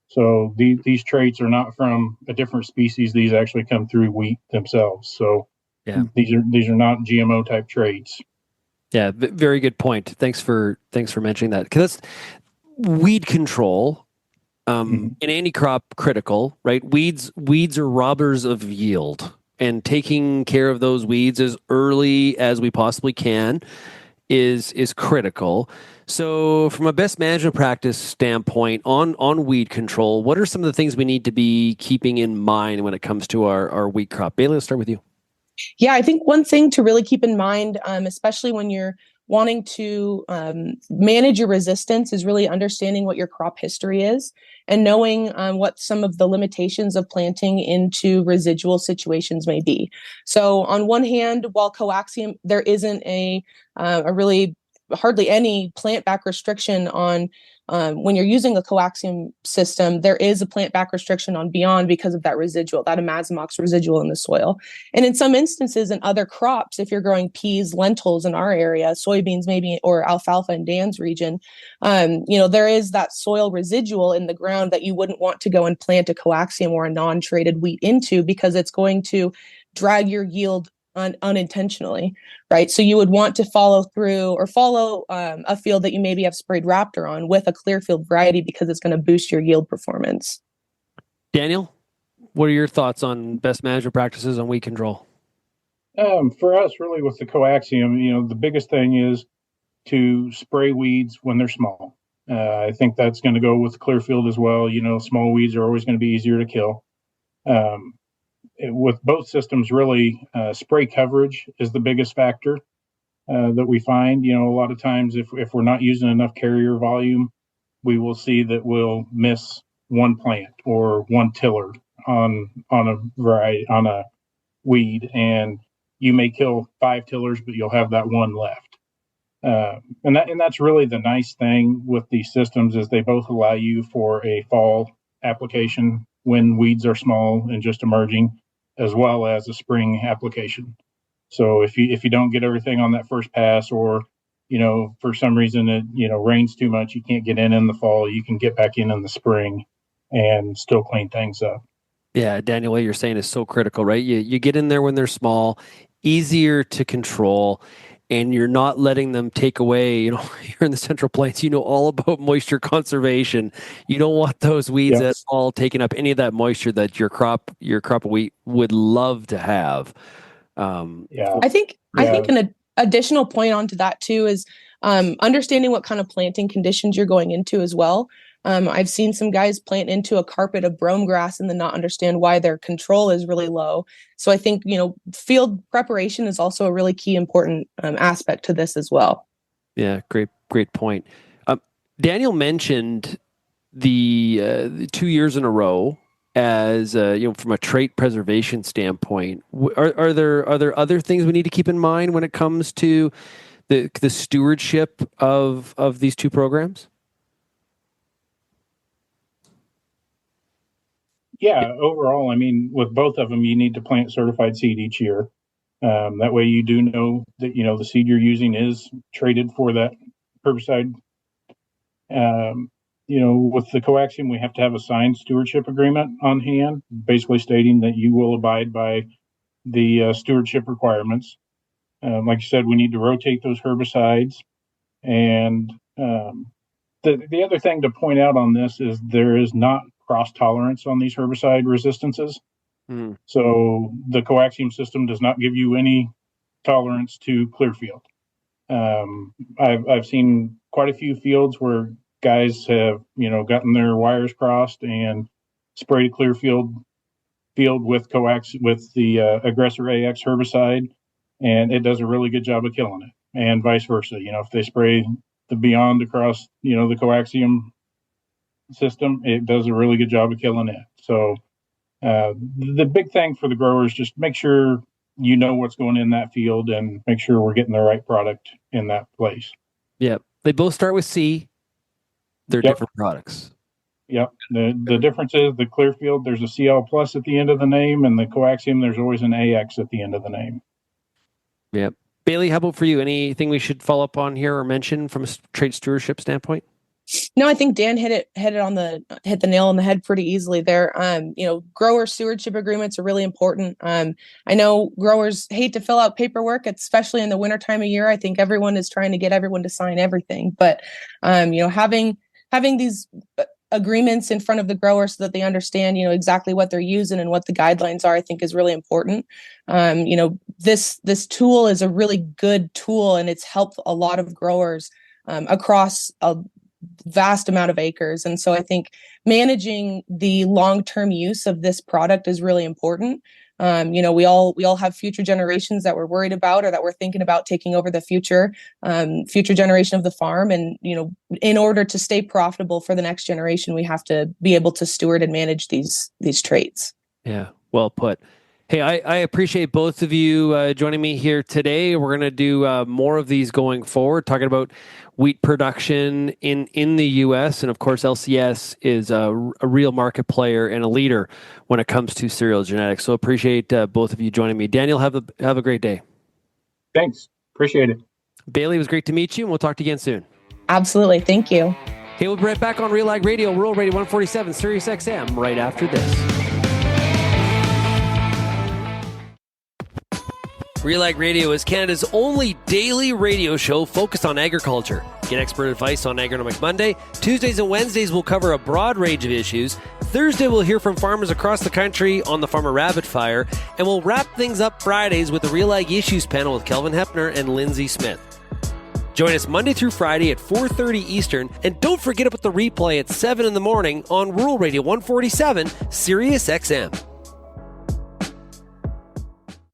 So these traits are not from a different species. These actually come through wheat themselves. So yeah, these are not GMO type traits. Yeah, very good point. Thanks for mentioning that, because weed control in any crop critical, right? Weeds are robbers of yield. And taking care of those weeds as early as we possibly can is critical. So from a best management practice standpoint on weed control, what are some of the things we need to be keeping in mind when it comes to our wheat crop? Bailey, let's start with you. Yeah, I think one thing to really keep in mind, especially when you're wanting to manage your resistance, is really understanding what your crop history is and knowing what some of the limitations of planting into residual situations may be. So on one hand, while coaxium, there isn't a really hardly any plant back restriction on when you're using a coaxium system, there is a plant back restriction on Beyond because of that residual, that imazamox residual in the soil. And in some instances in other crops, if you're growing peas, lentils in our area, soybeans maybe, or alfalfa in Dan's region, there is that soil residual in the ground that you wouldn't want to go and plant a coaxium or a non-traded wheat into, because it's going to drag your yield unintentionally, right? So you would want to follow a field that you maybe have sprayed Raptor on with a Clearfield variety, because it's going to boost your yield performance. Daniel, what are your thoughts on best management practices on weed control? For us, really, with the coaxium, the biggest thing is to spray weeds when they're small. I think that's going to go with Clearfield as well. Small weeds are always going to be easier to kill. With both systems, really, spray coverage is the biggest factor that we find. A lot of times, if we're not using enough carrier volume, we will see that we'll miss one plant or one tiller on a weed, and you may kill 5 tillers, but you'll have that one left. And that's really the nice thing with these systems, is they both allow you for a fall application when weeds are small and just emerging, as well as a spring application. So if you don't get everything on that first pass, or for some reason it rains too much, you can't get in the fall, you can get back in the spring and still clean things up. Yeah, Daniel, what you're saying is so critical, right? You get in there when they're small, easier to control, and you're not letting them take away, you're in the Central Plains, all about moisture conservation. You don't want those weeds at all taking up any of that moisture that your crop of wheat would love to have. I think an additional point onto that too is understanding what kind of planting conditions you're going into as well. I've seen some guys plant into a carpet of brome grass and then not understand why their control is really low. So I think, field preparation is also a really key important aspect to this as well. Yeah, great point. Daniel mentioned the 2 years in a row as from a trait preservation standpoint. Are there other things we need to keep in mind when it comes to the stewardship of these two programs? Yeah, overall, I mean, with both of them, you need to plant certified seed each year. That way you do know that, the seed you're using is traded for that herbicide. With the coaxium, we have to have a signed stewardship agreement on hand, basically stating that you will abide by the stewardship requirements. Like you said, we need to rotate those herbicides. And the other thing to point out on this is there is not cross tolerance on these herbicide resistances. So the coaxium system does not give you any tolerance to Clearfield. I've seen quite a few fields where guys have, gotten their wires crossed and sprayed a Clearfield field with the Aggressor AX herbicide, and it does a really good job of killing it. And vice versa. If they spray the Beyond across, the coaxium system, it does a really good job of killing it. So the big thing for the growers, just make sure you know what's going in that field and make sure we're getting the right product in that place. Yeah. They both start with C. They're different products. Yep. The difference is the Clearfield, there's a CL plus at the end of the name, and the coaxium, there's always an AX at the end of the name. Yep. Bailey, how about for you? Anything we should follow up on here or mention from a trait stewardship standpoint? No, I think Dan hit the nail on the head pretty easily there. Grower stewardship agreements are really important. I know growers hate to fill out paperwork, especially in the winter time of year. I think everyone is trying to get everyone to sign everything, but having these agreements in front of the grower so that they understand, exactly what they're using and what the guidelines are, I think is really important. This tool is a really good tool, and it's helped a lot of growers across a vast amount of acres. And so I think managing the long-term use of this product is really important. We all have future generations that we're worried about or that we're thinking about taking over the future generation of the farm. And, in order to stay profitable for the next generation, we have to be able to steward and manage these traits. Yeah, well put. Hey, I appreciate both of you joining me here today. We're going to do more of these going forward, talking about wheat production in the U.S. And, of course, LCS is a real market player and a leader when it comes to cereal genetics. So appreciate both of you joining me. Daniel, have a great day. Thanks. Appreciate it. Bailey, it was great to meet you, and we'll talk to you again soon. Absolutely. Thank you. Hey, we'll be right back on RealAg Radio, Rural Radio 147, Sirius XM, right after this. RealAg Radio is Canada's only daily radio show focused on agriculture. Get expert advice on Agronomic Monday. Tuesdays and Wednesdays will cover a broad range of issues. Thursday we'll hear from farmers across the country on the Farmer Rapid Fire. And we'll wrap things up Fridays with the RealAg Issues panel with Kelvin Hepner and Lindsay Smith. Join us Monday through Friday at 4:30 Eastern. And don't forget about the replay at 7 in the morning on Rural Radio 147, Sirius XM.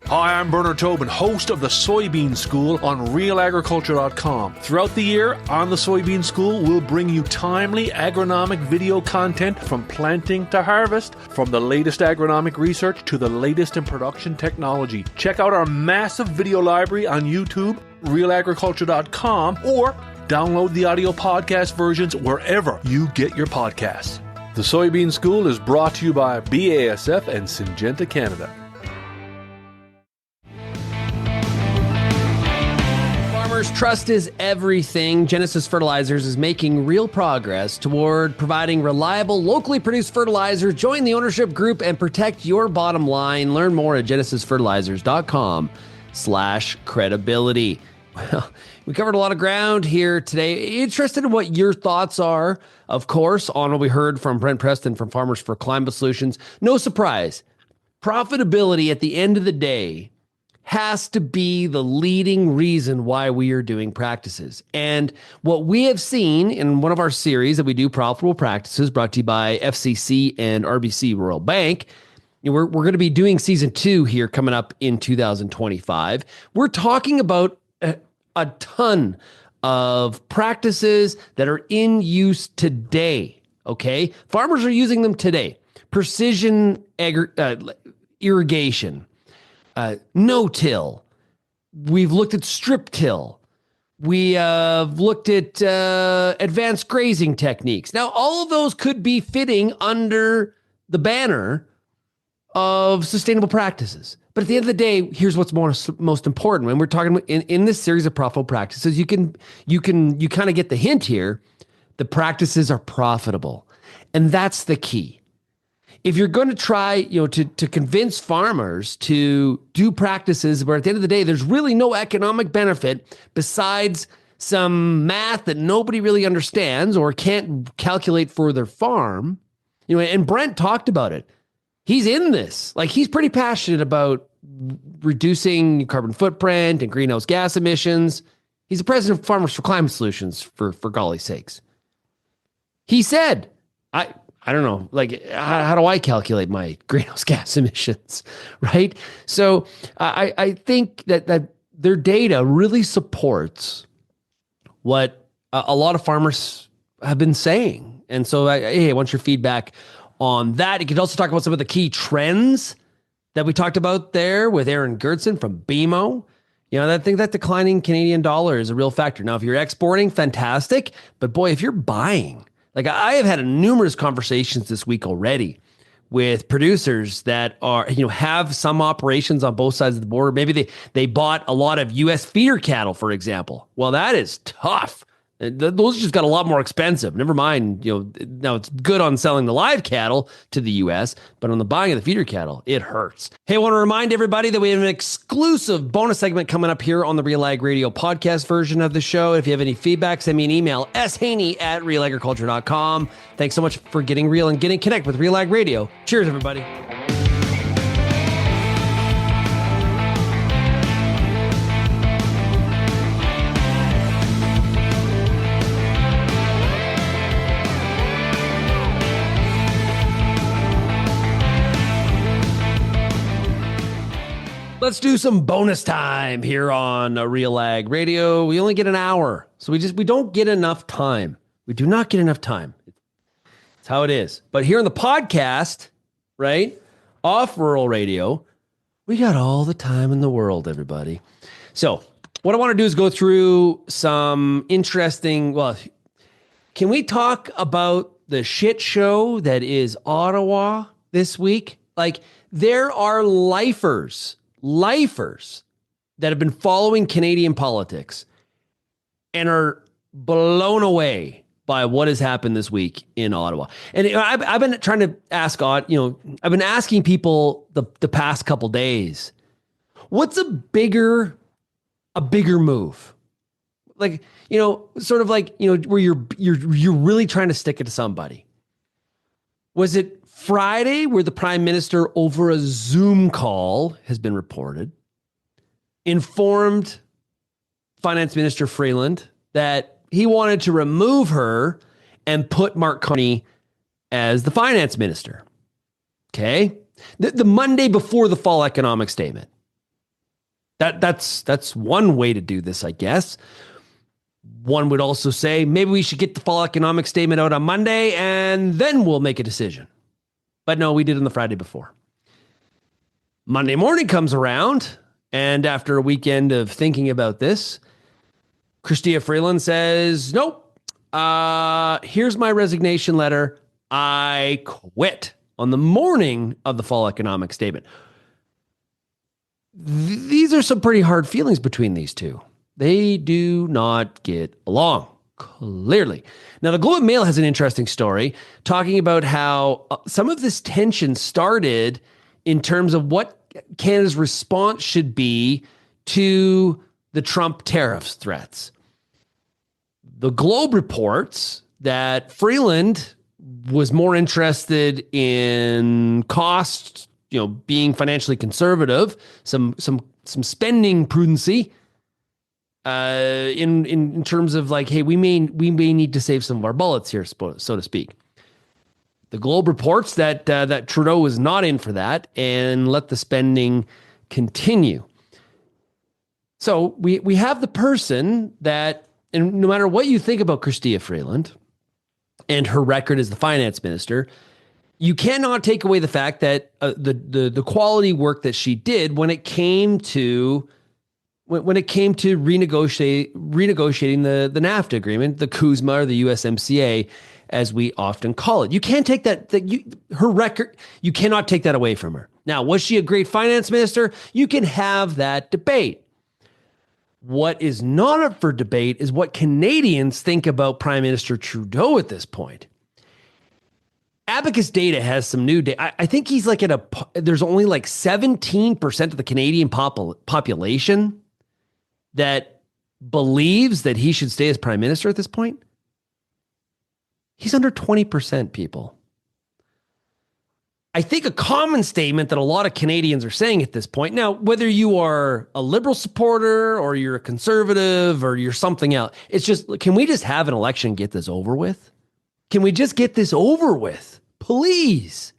Hi, I'm Bernard Tobin, host of the Soybean School on RealAgriculture.com. Throughout the year, on the Soybean School, we'll bring you timely agronomic video content from planting to harvest, from the latest agronomic research to the latest in production technology. Check out our massive video library on YouTube, RealAgriculture.com, or download the audio podcast versions wherever you get your podcasts. The Soybean School is brought to you by BASF and Syngenta Canada. Trust is everything. Genesis Fertilizers is making real progress toward providing reliable, locally produced fertilizer. Join the ownership group and protect your bottom line. Learn more at genesisfertilizers.com/credibility. Well, we covered a lot of ground here today. Interested in what your thoughts are, of course, on what we heard from Brent Preston from Farmers for Climate Solutions. No surprise. Profitability at the end of the day has to be the leading reason why we are doing practices. And what we have seen in one of our series that we do, Profitable Practices, brought to you by FCC and RBC Royal Bank, we're going to be doing season 2 here coming up in 2025. We're talking about a ton of practices that are in use today, okay? Farmers are using them today. Precision irrigation, no-till. We've looked at strip-till. We have looked at advanced grazing techniques. Now, all of those could be fitting under the banner of sustainable practices. But at the end of the day, here's what's most important. When we're talking in this series of profitable practices, you kind of get the hint here. The practices are profitable. And that's the key. If you're going to try, to convince farmers to do practices where at the end of the day, there's really no economic benefit besides some math that nobody really understands or can't calculate for their farm, and Brent talked about it. He's in this. Like, he's pretty passionate about reducing carbon footprint and greenhouse gas emissions. He's the president of Farmers for Climate Solutions, for golly sakes. He said, I don't know, like, how do I calculate my greenhouse gas emissions, right? So I think that their data really supports what a lot of farmers have been saying. And so, I want your feedback on that. You could also talk about some of the key trends that we talked about there with Aaron Goertzen from BMO. I think that declining Canadian dollar is a real factor. Now, if you're exporting, fantastic. But boy, if you're buying, like, I have had numerous conversations this week already with producers that are, have some operations on both sides of the border. Maybe they bought a lot of U.S. feeder cattle, for example. Well, that is tough. Those just got a lot more expensive. Never mind, now it's good on selling the live cattle to the U.S., but on the buying of the feeder cattle, it hurts. Hey, I want to remind everybody that we have an exclusive bonus segment coming up here on the RealAg Radio podcast version of the show. If you have any feedback, send me an email, shaney@realagriculture.com. Thanks so much for getting real and getting connected with RealAg Radio. Cheers, everybody. Let's do some bonus time here on RealAg Radio. We only get an hour, so we don't get enough time. We do not get enough time. It's how it is. But here on the podcast, right, off rural radio, we got all the time in the world, everybody. So what I want to do is go through some interesting, can we talk about the shit show that is Ottawa this week? Like, there are lifers that have been following Canadian politics and are blown away by what has happened this week in Ottawa. And I've been trying to ask, I've been asking people the past couple days, what's a bigger move? Like, sort of like, where you're really trying to stick it to somebody. Was it Friday, where the Prime Minister, over a Zoom call, has been reported, informed Finance Minister Freeland that he wanted to remove her and put Mark Carney as the Finance Minister? Okay? The Monday before the fall economic statement. That's one way to do this, I guess. One would also say, maybe we should get the fall economic statement out on Monday and then we'll make a decision. But no, we did on the Friday before. Monday morning comes around, and after a weekend of thinking about this, Chrystia Freeland says, nope, here's my resignation letter. I quit on the morning of the fall economic statement. These are some pretty hard feelings between these two. They do not get along. Clearly. Now, the Globe and Mail has an interesting story talking about how some of this tension started in terms of what Canada's response should be to the Trump tariffs threats. The Globe reports that Freeland was more interested in cost, being financially conservative, some spending prudency, in terms of like, hey, we may need to save some of our bullets here, so to speak. The Globe reports that that Trudeau was not in for that and let the spending continue. So we have the person that, and no matter what you think about Chrystia Freeland and her record as the finance minister, you cannot take away the fact that the quality work that she did when it came to renegotiating the NAFTA agreement, the CUSMA or the USMCA, as we often call it. You can't take her record, you cannot take that away from her. Now, was she a great finance minister? You can have that debate. What is not up for debate is what Canadians think about Prime Minister Trudeau at this point. Abacus Data has some new data. I think he's like there's only like 17% of the Canadian population that believes that he should stay as Prime Minister at this point. He's under 20%, people. I think a common statement that a lot of Canadians are saying at this point, now, whether you are a Liberal supporter or you're a Conservative or you're something else, it's just, can we just have an election and get this over with? Can we just get this over with? Please.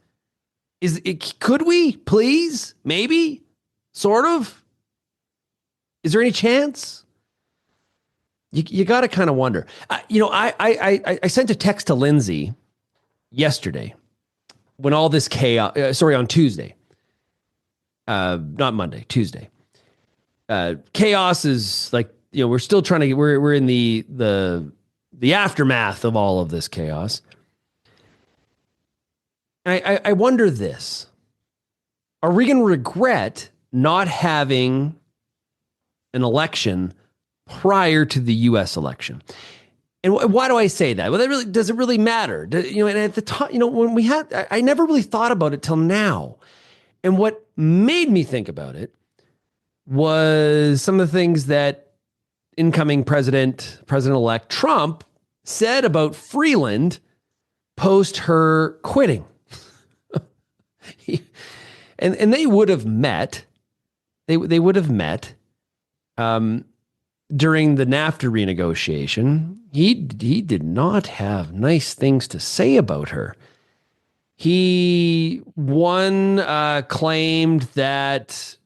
Could we? Please? Maybe? Sort of? Is there any chance? You got to kind of wonder. I sent a text to Lindsay yesterday when all this chaos, on Tuesday, not Monday, Tuesday. Chaos is like, we're still trying to, we're in the aftermath of all of this chaos. And I wonder this, are we going to regret not having an election prior to the U.S. election? And why do I say that? Well, does it really matter? And at the time, when we had, I never really thought about it till now. And what made me think about was some of the things that incoming President-elect Trump said about Freeland post her quitting. And they would have met. They would have met during the NAFTA renegotiation. He did not have nice things to say about her. He claimed that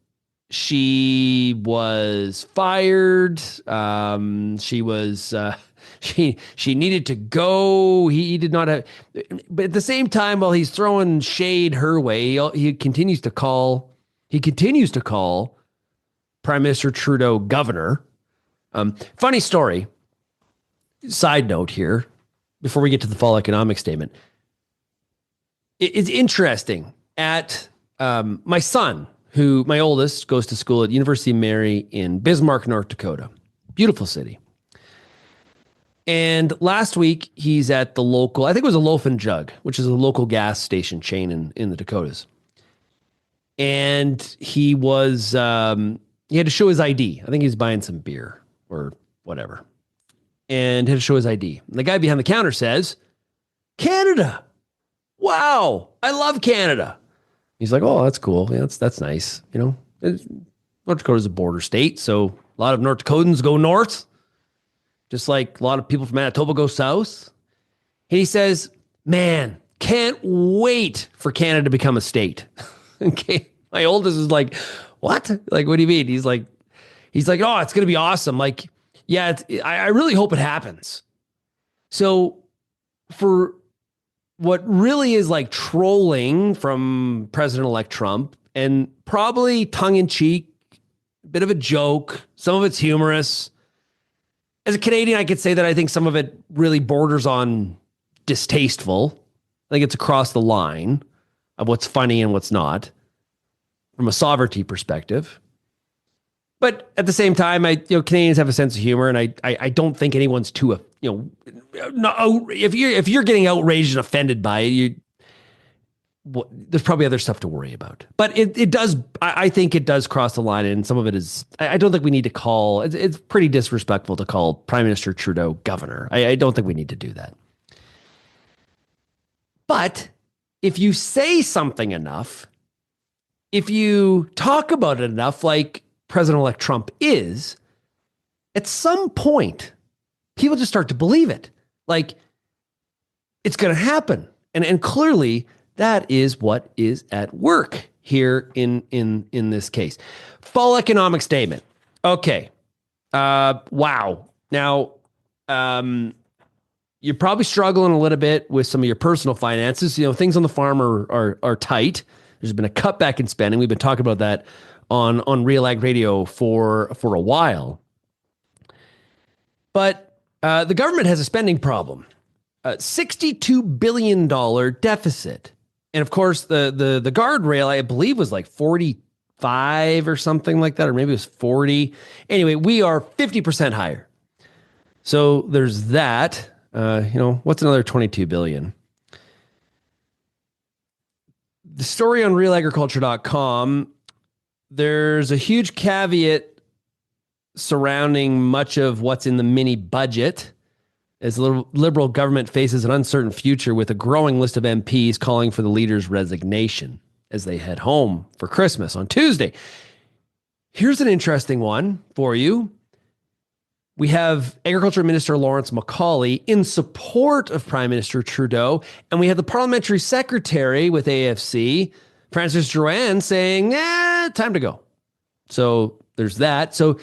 she was fired. She was she needed to go. He did not have, but at the same time, while he's throwing shade her way, he continues to call Prime Minister Trudeau governor. Funny story. Side note here, before we get to the fall economic statement. It's interesting. At my son, my oldest, goes to school at University of Mary in Bismarck, North Dakota. Beautiful city. And last week, he's at the local, I think it was a Loaf and Jug, which is a local gas station chain in the Dakotas. And he was, he had to show his ID. I think he was buying some beer or whatever. And had to show his ID. And the guy behind the counter says, "Canada. Wow, I love Canada." He's like, "Oh, that's cool. Yeah, that's nice. North Dakota's a border state, so a lot of North Dakotans go north, just like a lot of people from Manitoba go south." And he says, "Man, can't wait for Canada to become a state." Okay, my oldest is like, "What? Like, what do you mean?" He's like, "Oh, it's gonna be awesome. Like, yeah, I really hope it happens." So, for what really is like trolling from President-elect Trump, and probably tongue-in-cheek, a bit of a joke, some of it's humorous. As a Canadian, I could say that I think some of it really borders on distasteful. I think it's across the line of what's funny and what's not from a sovereignty perspective. But at the same time, Canadians have a sense of humor, and I don't think anyone's too, if you're getting outraged and offended by it, there's probably other stuff to worry about. But it does, I think it does cross the line, and some of it is, I don't think we need to call, it's pretty disrespectful to call Prime Minister Trudeau governor. I don't think we need to do that. But if you say something enough, if you talk about it enough, like President-elect Trump is, at some point, people just start to believe it. Like, it's going to happen. And clearly, that is what is at work here in this case. Fall economic statement. Okay. Wow. Now, you're probably struggling a little bit with some of your personal finances. Things on the farm are tight. There's been a cutback in spending. We've been talking about that on RealAg Radio for a while. But the government has a spending problem. $62 billion deficit. And of course, the guardrail, I believe, was like 45 or something like that, or maybe it was 40. Anyway, we are 50% higher. So there's that. What's another 22 billion? The story on RealAgriculture.com, there's a huge caveat surrounding much of what's in the mini budget as the Liberal government faces an uncertain future with a growing list of MPs calling for the leader's resignation as they head home for Christmas on Tuesday. Here's an interesting one for you. We have Agriculture Minister Lawrence Macaulay in support of Prime Minister Trudeau, and we have the Parliamentary Secretary with AFC, Francis Drouin, saying, time to go. So there's that. So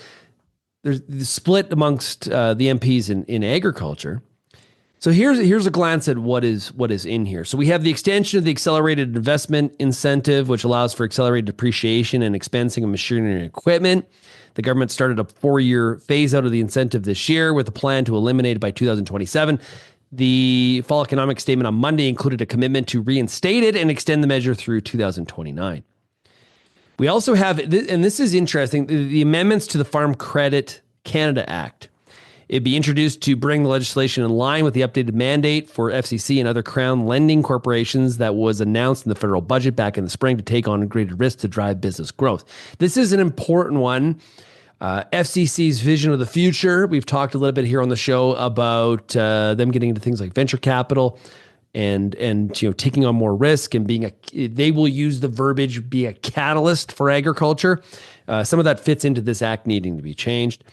there's the split amongst the MPs in agriculture. So here's a glance at what is in here. So we have the extension of the accelerated investment incentive, which allows for accelerated depreciation and expensing of machinery and equipment. The government started a 4-year phase out of the incentive this year with a plan to eliminate it by 2027. The fall economic statement on Monday included a commitment to reinstate it and extend the measure through 2029. We also have, and this is interesting, the amendments to the Farm Credit Canada Act. It'd be introduced to bring the legislation in line with the updated mandate for FCC and other Crown lending corporations that was announced in the federal budget back in the spring to take on greater risk to drive business growth. This is an important one. FCC's vision of the future. We've talked a little bit here on the show about them getting into things like venture capital and taking on more risk and they will use the verbiage, be a catalyst for agriculture. Some of that fits into this act needing to be changed.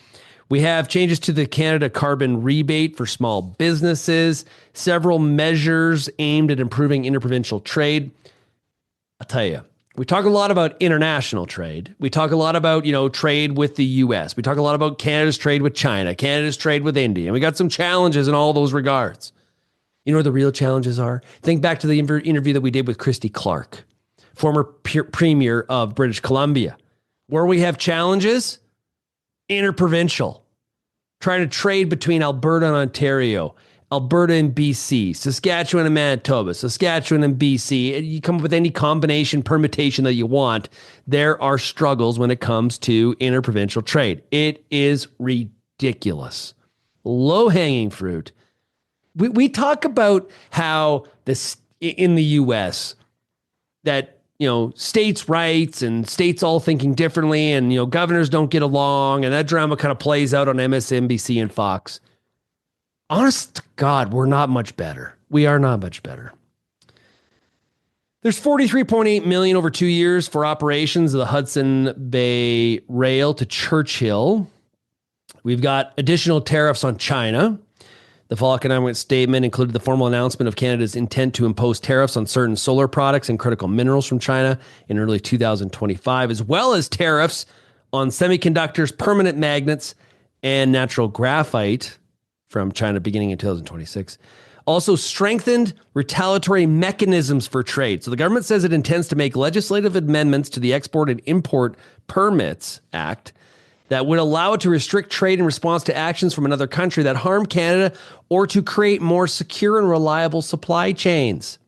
We have changes to the Canada carbon rebate for small businesses, several measures aimed at improving interprovincial trade. I'll tell you, we talk a lot about international trade. We talk a lot about, trade with the US. We talk a lot about Canada's trade with China, Canada's trade with India. And we got some challenges in all those regards. You know what the real challenges are? Think back to the interview that we did with Christy Clark, former premier of British Columbia. Where we have challenges, interprovincial, trying to trade between Alberta and Ontario, Alberta and BC, Saskatchewan and Manitoba, Saskatchewan and BC. You come up with any combination, permutation that you want. There are struggles when it comes to interprovincial trade. It is ridiculous. Low-hanging fruit. We talk about how this in the U.S. that states' rights and states all thinking differently, and governors don't get along, and that drama kind of plays out on MSNBC and Fox. Honest to God, we're not much better. We are not much better. There's $43.8 million over 2 years for operations of the Hudson Bay Rail to Churchill. We've got additional tariffs on China. The fall economic statement included the formal announcement of Canada's intent to impose tariffs on certain solar products and critical minerals from China in early 2025, as well as tariffs on semiconductors, permanent magnets, and natural graphite from China beginning in 2026. Also strengthened retaliatory mechanisms for trade. So the government says it intends to make legislative amendments to the Export and Import Permits Act that would allow it to restrict trade in response to actions from another country that harm Canada or to create more secure and reliable supply chains.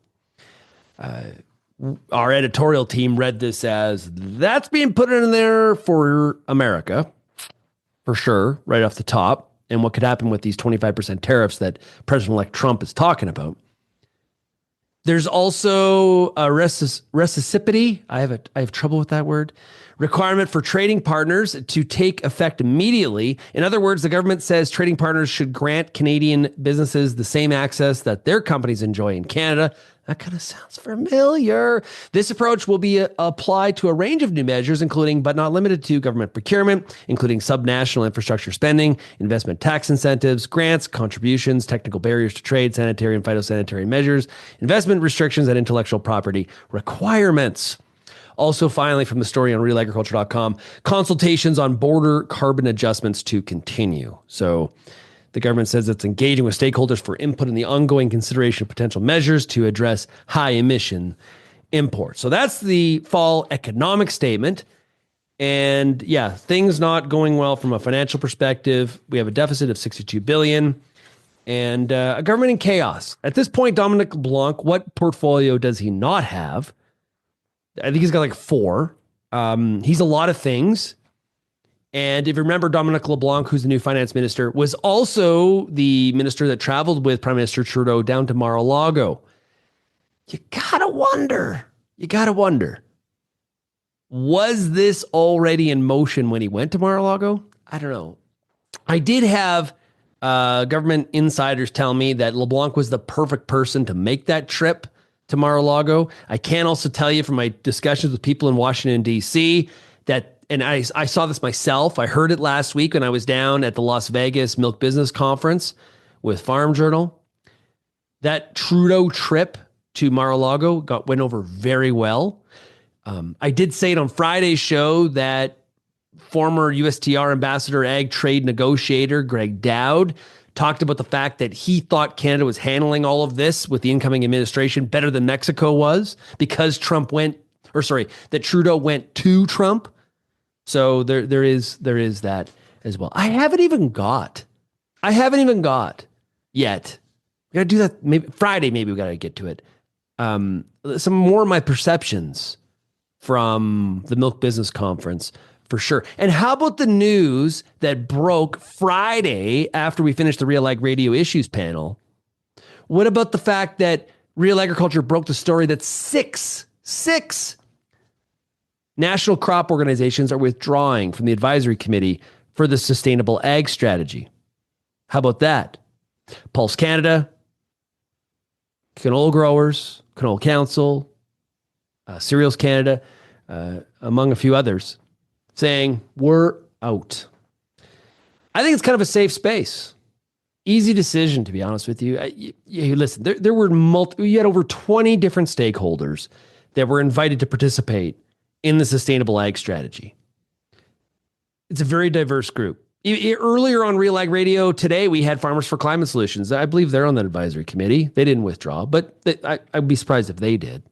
Our editorial team read this as, that's being put in there for America, for sure, right off the top, and what could happen with these 25% tariffs that President-elect Trump is talking about. There's also a reciprocity. I have trouble with that word. Requirement for trading partners to take effect immediately. In other words, the government says trading partners should grant Canadian businesses the same access that their companies enjoy in Canada. That kind of sounds familiar. This approach will be applied to a range of new measures, including but not limited to government procurement, including subnational infrastructure spending, investment tax incentives, grants, contributions, technical barriers to trade, sanitary and phytosanitary measures, investment restrictions, and intellectual property requirements. Also, finally, from the story on RealAgriculture.com, consultations on border carbon adjustments to continue. So the government says it's engaging with stakeholders for input in the ongoing consideration of potential measures to address high emission imports. So that's the fall economic statement. And things not going well from a financial perspective. We have a deficit of $62 billion. and a government in chaos. At this point, Dominic LeBlanc, what portfolio does he not have? I think he's got like 4. He's a lot of things. And if you remember, Dominic LeBlanc, who's the new finance minister, was also the minister that traveled with Prime Minister Trudeau down to Mar-a-Lago. You gotta wonder, was this already in motion when he went to Mar-a-Lago? I don't know. I did have government insiders tell me that LeBlanc was the perfect person to make that trip to Mar-a-Lago. I can also tell you from my discussions with people in Washington, D.C., that, and I saw this myself, I heard it last week when I was down at the Las Vegas Milk Business Conference with Farm Journal, that Trudeau trip to Mar-a-Lago went over very well. I did say it on Friday's show that former USTR ambassador, ag trade negotiator Greg Dowd talked about the fact that he thought Canada was handling all of this with the incoming administration better than Mexico was because that Trudeau went to Trump. So there is that as well. I haven't even got yet. We got to do that maybe Friday. Maybe we got to get to it. Some more of my perceptions from the Milk Business Conference for sure. And how about the news that broke Friday after we finished the RealAg Radio Issues panel? What about the fact that Real Agriculture broke the story that six national crop organizations are withdrawing from the advisory committee for the Sustainable Ag Strategy? How about that? Pulse Canada, Canola Growers, Canola Council, Cereals Canada, among a few others, saying we're out. I think it's kind of a safe space. Easy decision, to be honest with you. Listen, there were you had over 20 different stakeholders that were invited to participate in the Sustainable Ag Strategy. It's a very diverse group. Earlier on RealAg Radio today, we had Farmers for Climate Solutions. I believe they're on that advisory committee. They didn't withdraw, but I'd be surprised if they did.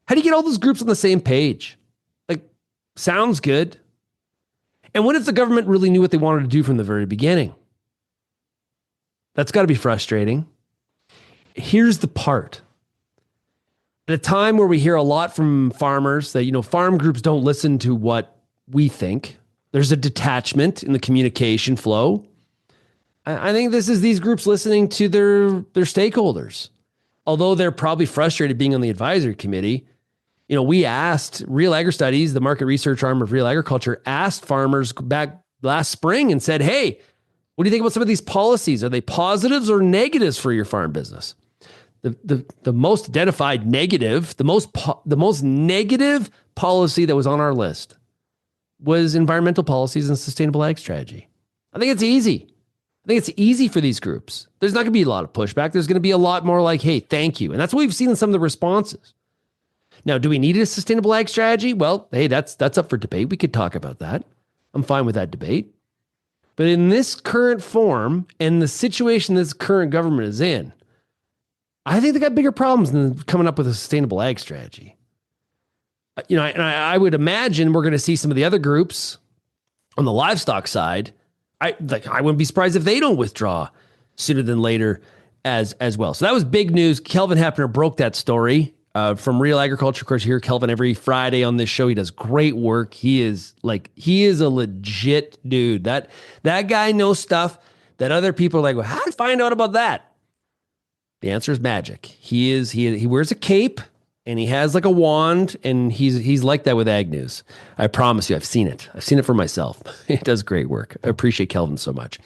How do you get all those groups on the same page? Like, sounds good. And what if the government really knew what they wanted to do from the very beginning? That's got to be frustrating. Here's the part. At a time where we hear a lot from farmers that, farm groups don't listen to what we think, there's a detachment in the communication flow. I think this is these groups listening to their stakeholders. Although they're probably frustrated being on the advisory committee, we asked Real Agri Studies, the market research arm of Real Agriculture, asked farmers back last spring and said, hey, what do you think about some of these policies? Are they positives or negatives for your farm business? The most identified negative, the most negative policy that was on our list was environmental policies and sustainable ag strategy. I think it's easy. I think it's easy for these groups. There's not going to be a lot of pushback. There's going to be a lot more like, hey, thank you. And that's what we've seen in some of the responses. Now, do we need a sustainable ag strategy? Well, hey, that's up for debate. We could talk about that. I'm fine with that debate. But in this current form and the situation this current government is in, I think they got bigger problems than coming up with a sustainable ag strategy. I would imagine we're going to see some of the other groups on the livestock side. I wouldn't be surprised if they don't withdraw sooner than later as well. So that was big news. Kelvin Hepner broke that story from Real Agriculture. Of course, you hear Kelvin every Friday on this show. He does great work. He is a legit dude. That guy knows stuff that other people are like, well, how did you find out about that? The answer is magic. He wears a cape and he has like a wand, and he's like that with ag news. I promise you, I've seen it. I've seen it for myself. He does great work. I appreciate Kelvin so much.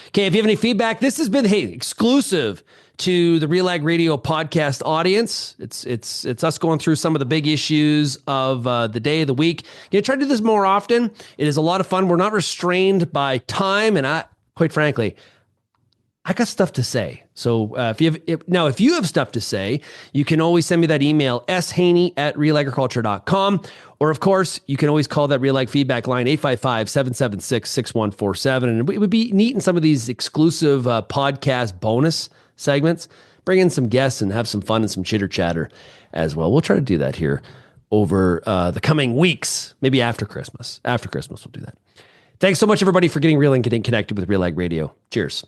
Okay, if you have any feedback, this has been exclusive to the RealAg Radio podcast audience. It's us going through some of the big issues of the day of the week. Try to do this more often. It is a lot of fun. We're not restrained by time, and quite frankly, I got stuff to say. So if you have stuff to say, you can always send me that email, shaney@realagriculture.com. Or, of course, you can always call that RealAg feedback line, 855-776-6147. And it would be neat in some of these exclusive podcast bonus segments, bring in some guests and have some fun and some chitter chatter as well. We'll try to do that here over the coming weeks, maybe after Christmas. After Christmas, we'll do that. Thanks so much, everybody, for getting real and getting connected with RealAg Radio. Cheers.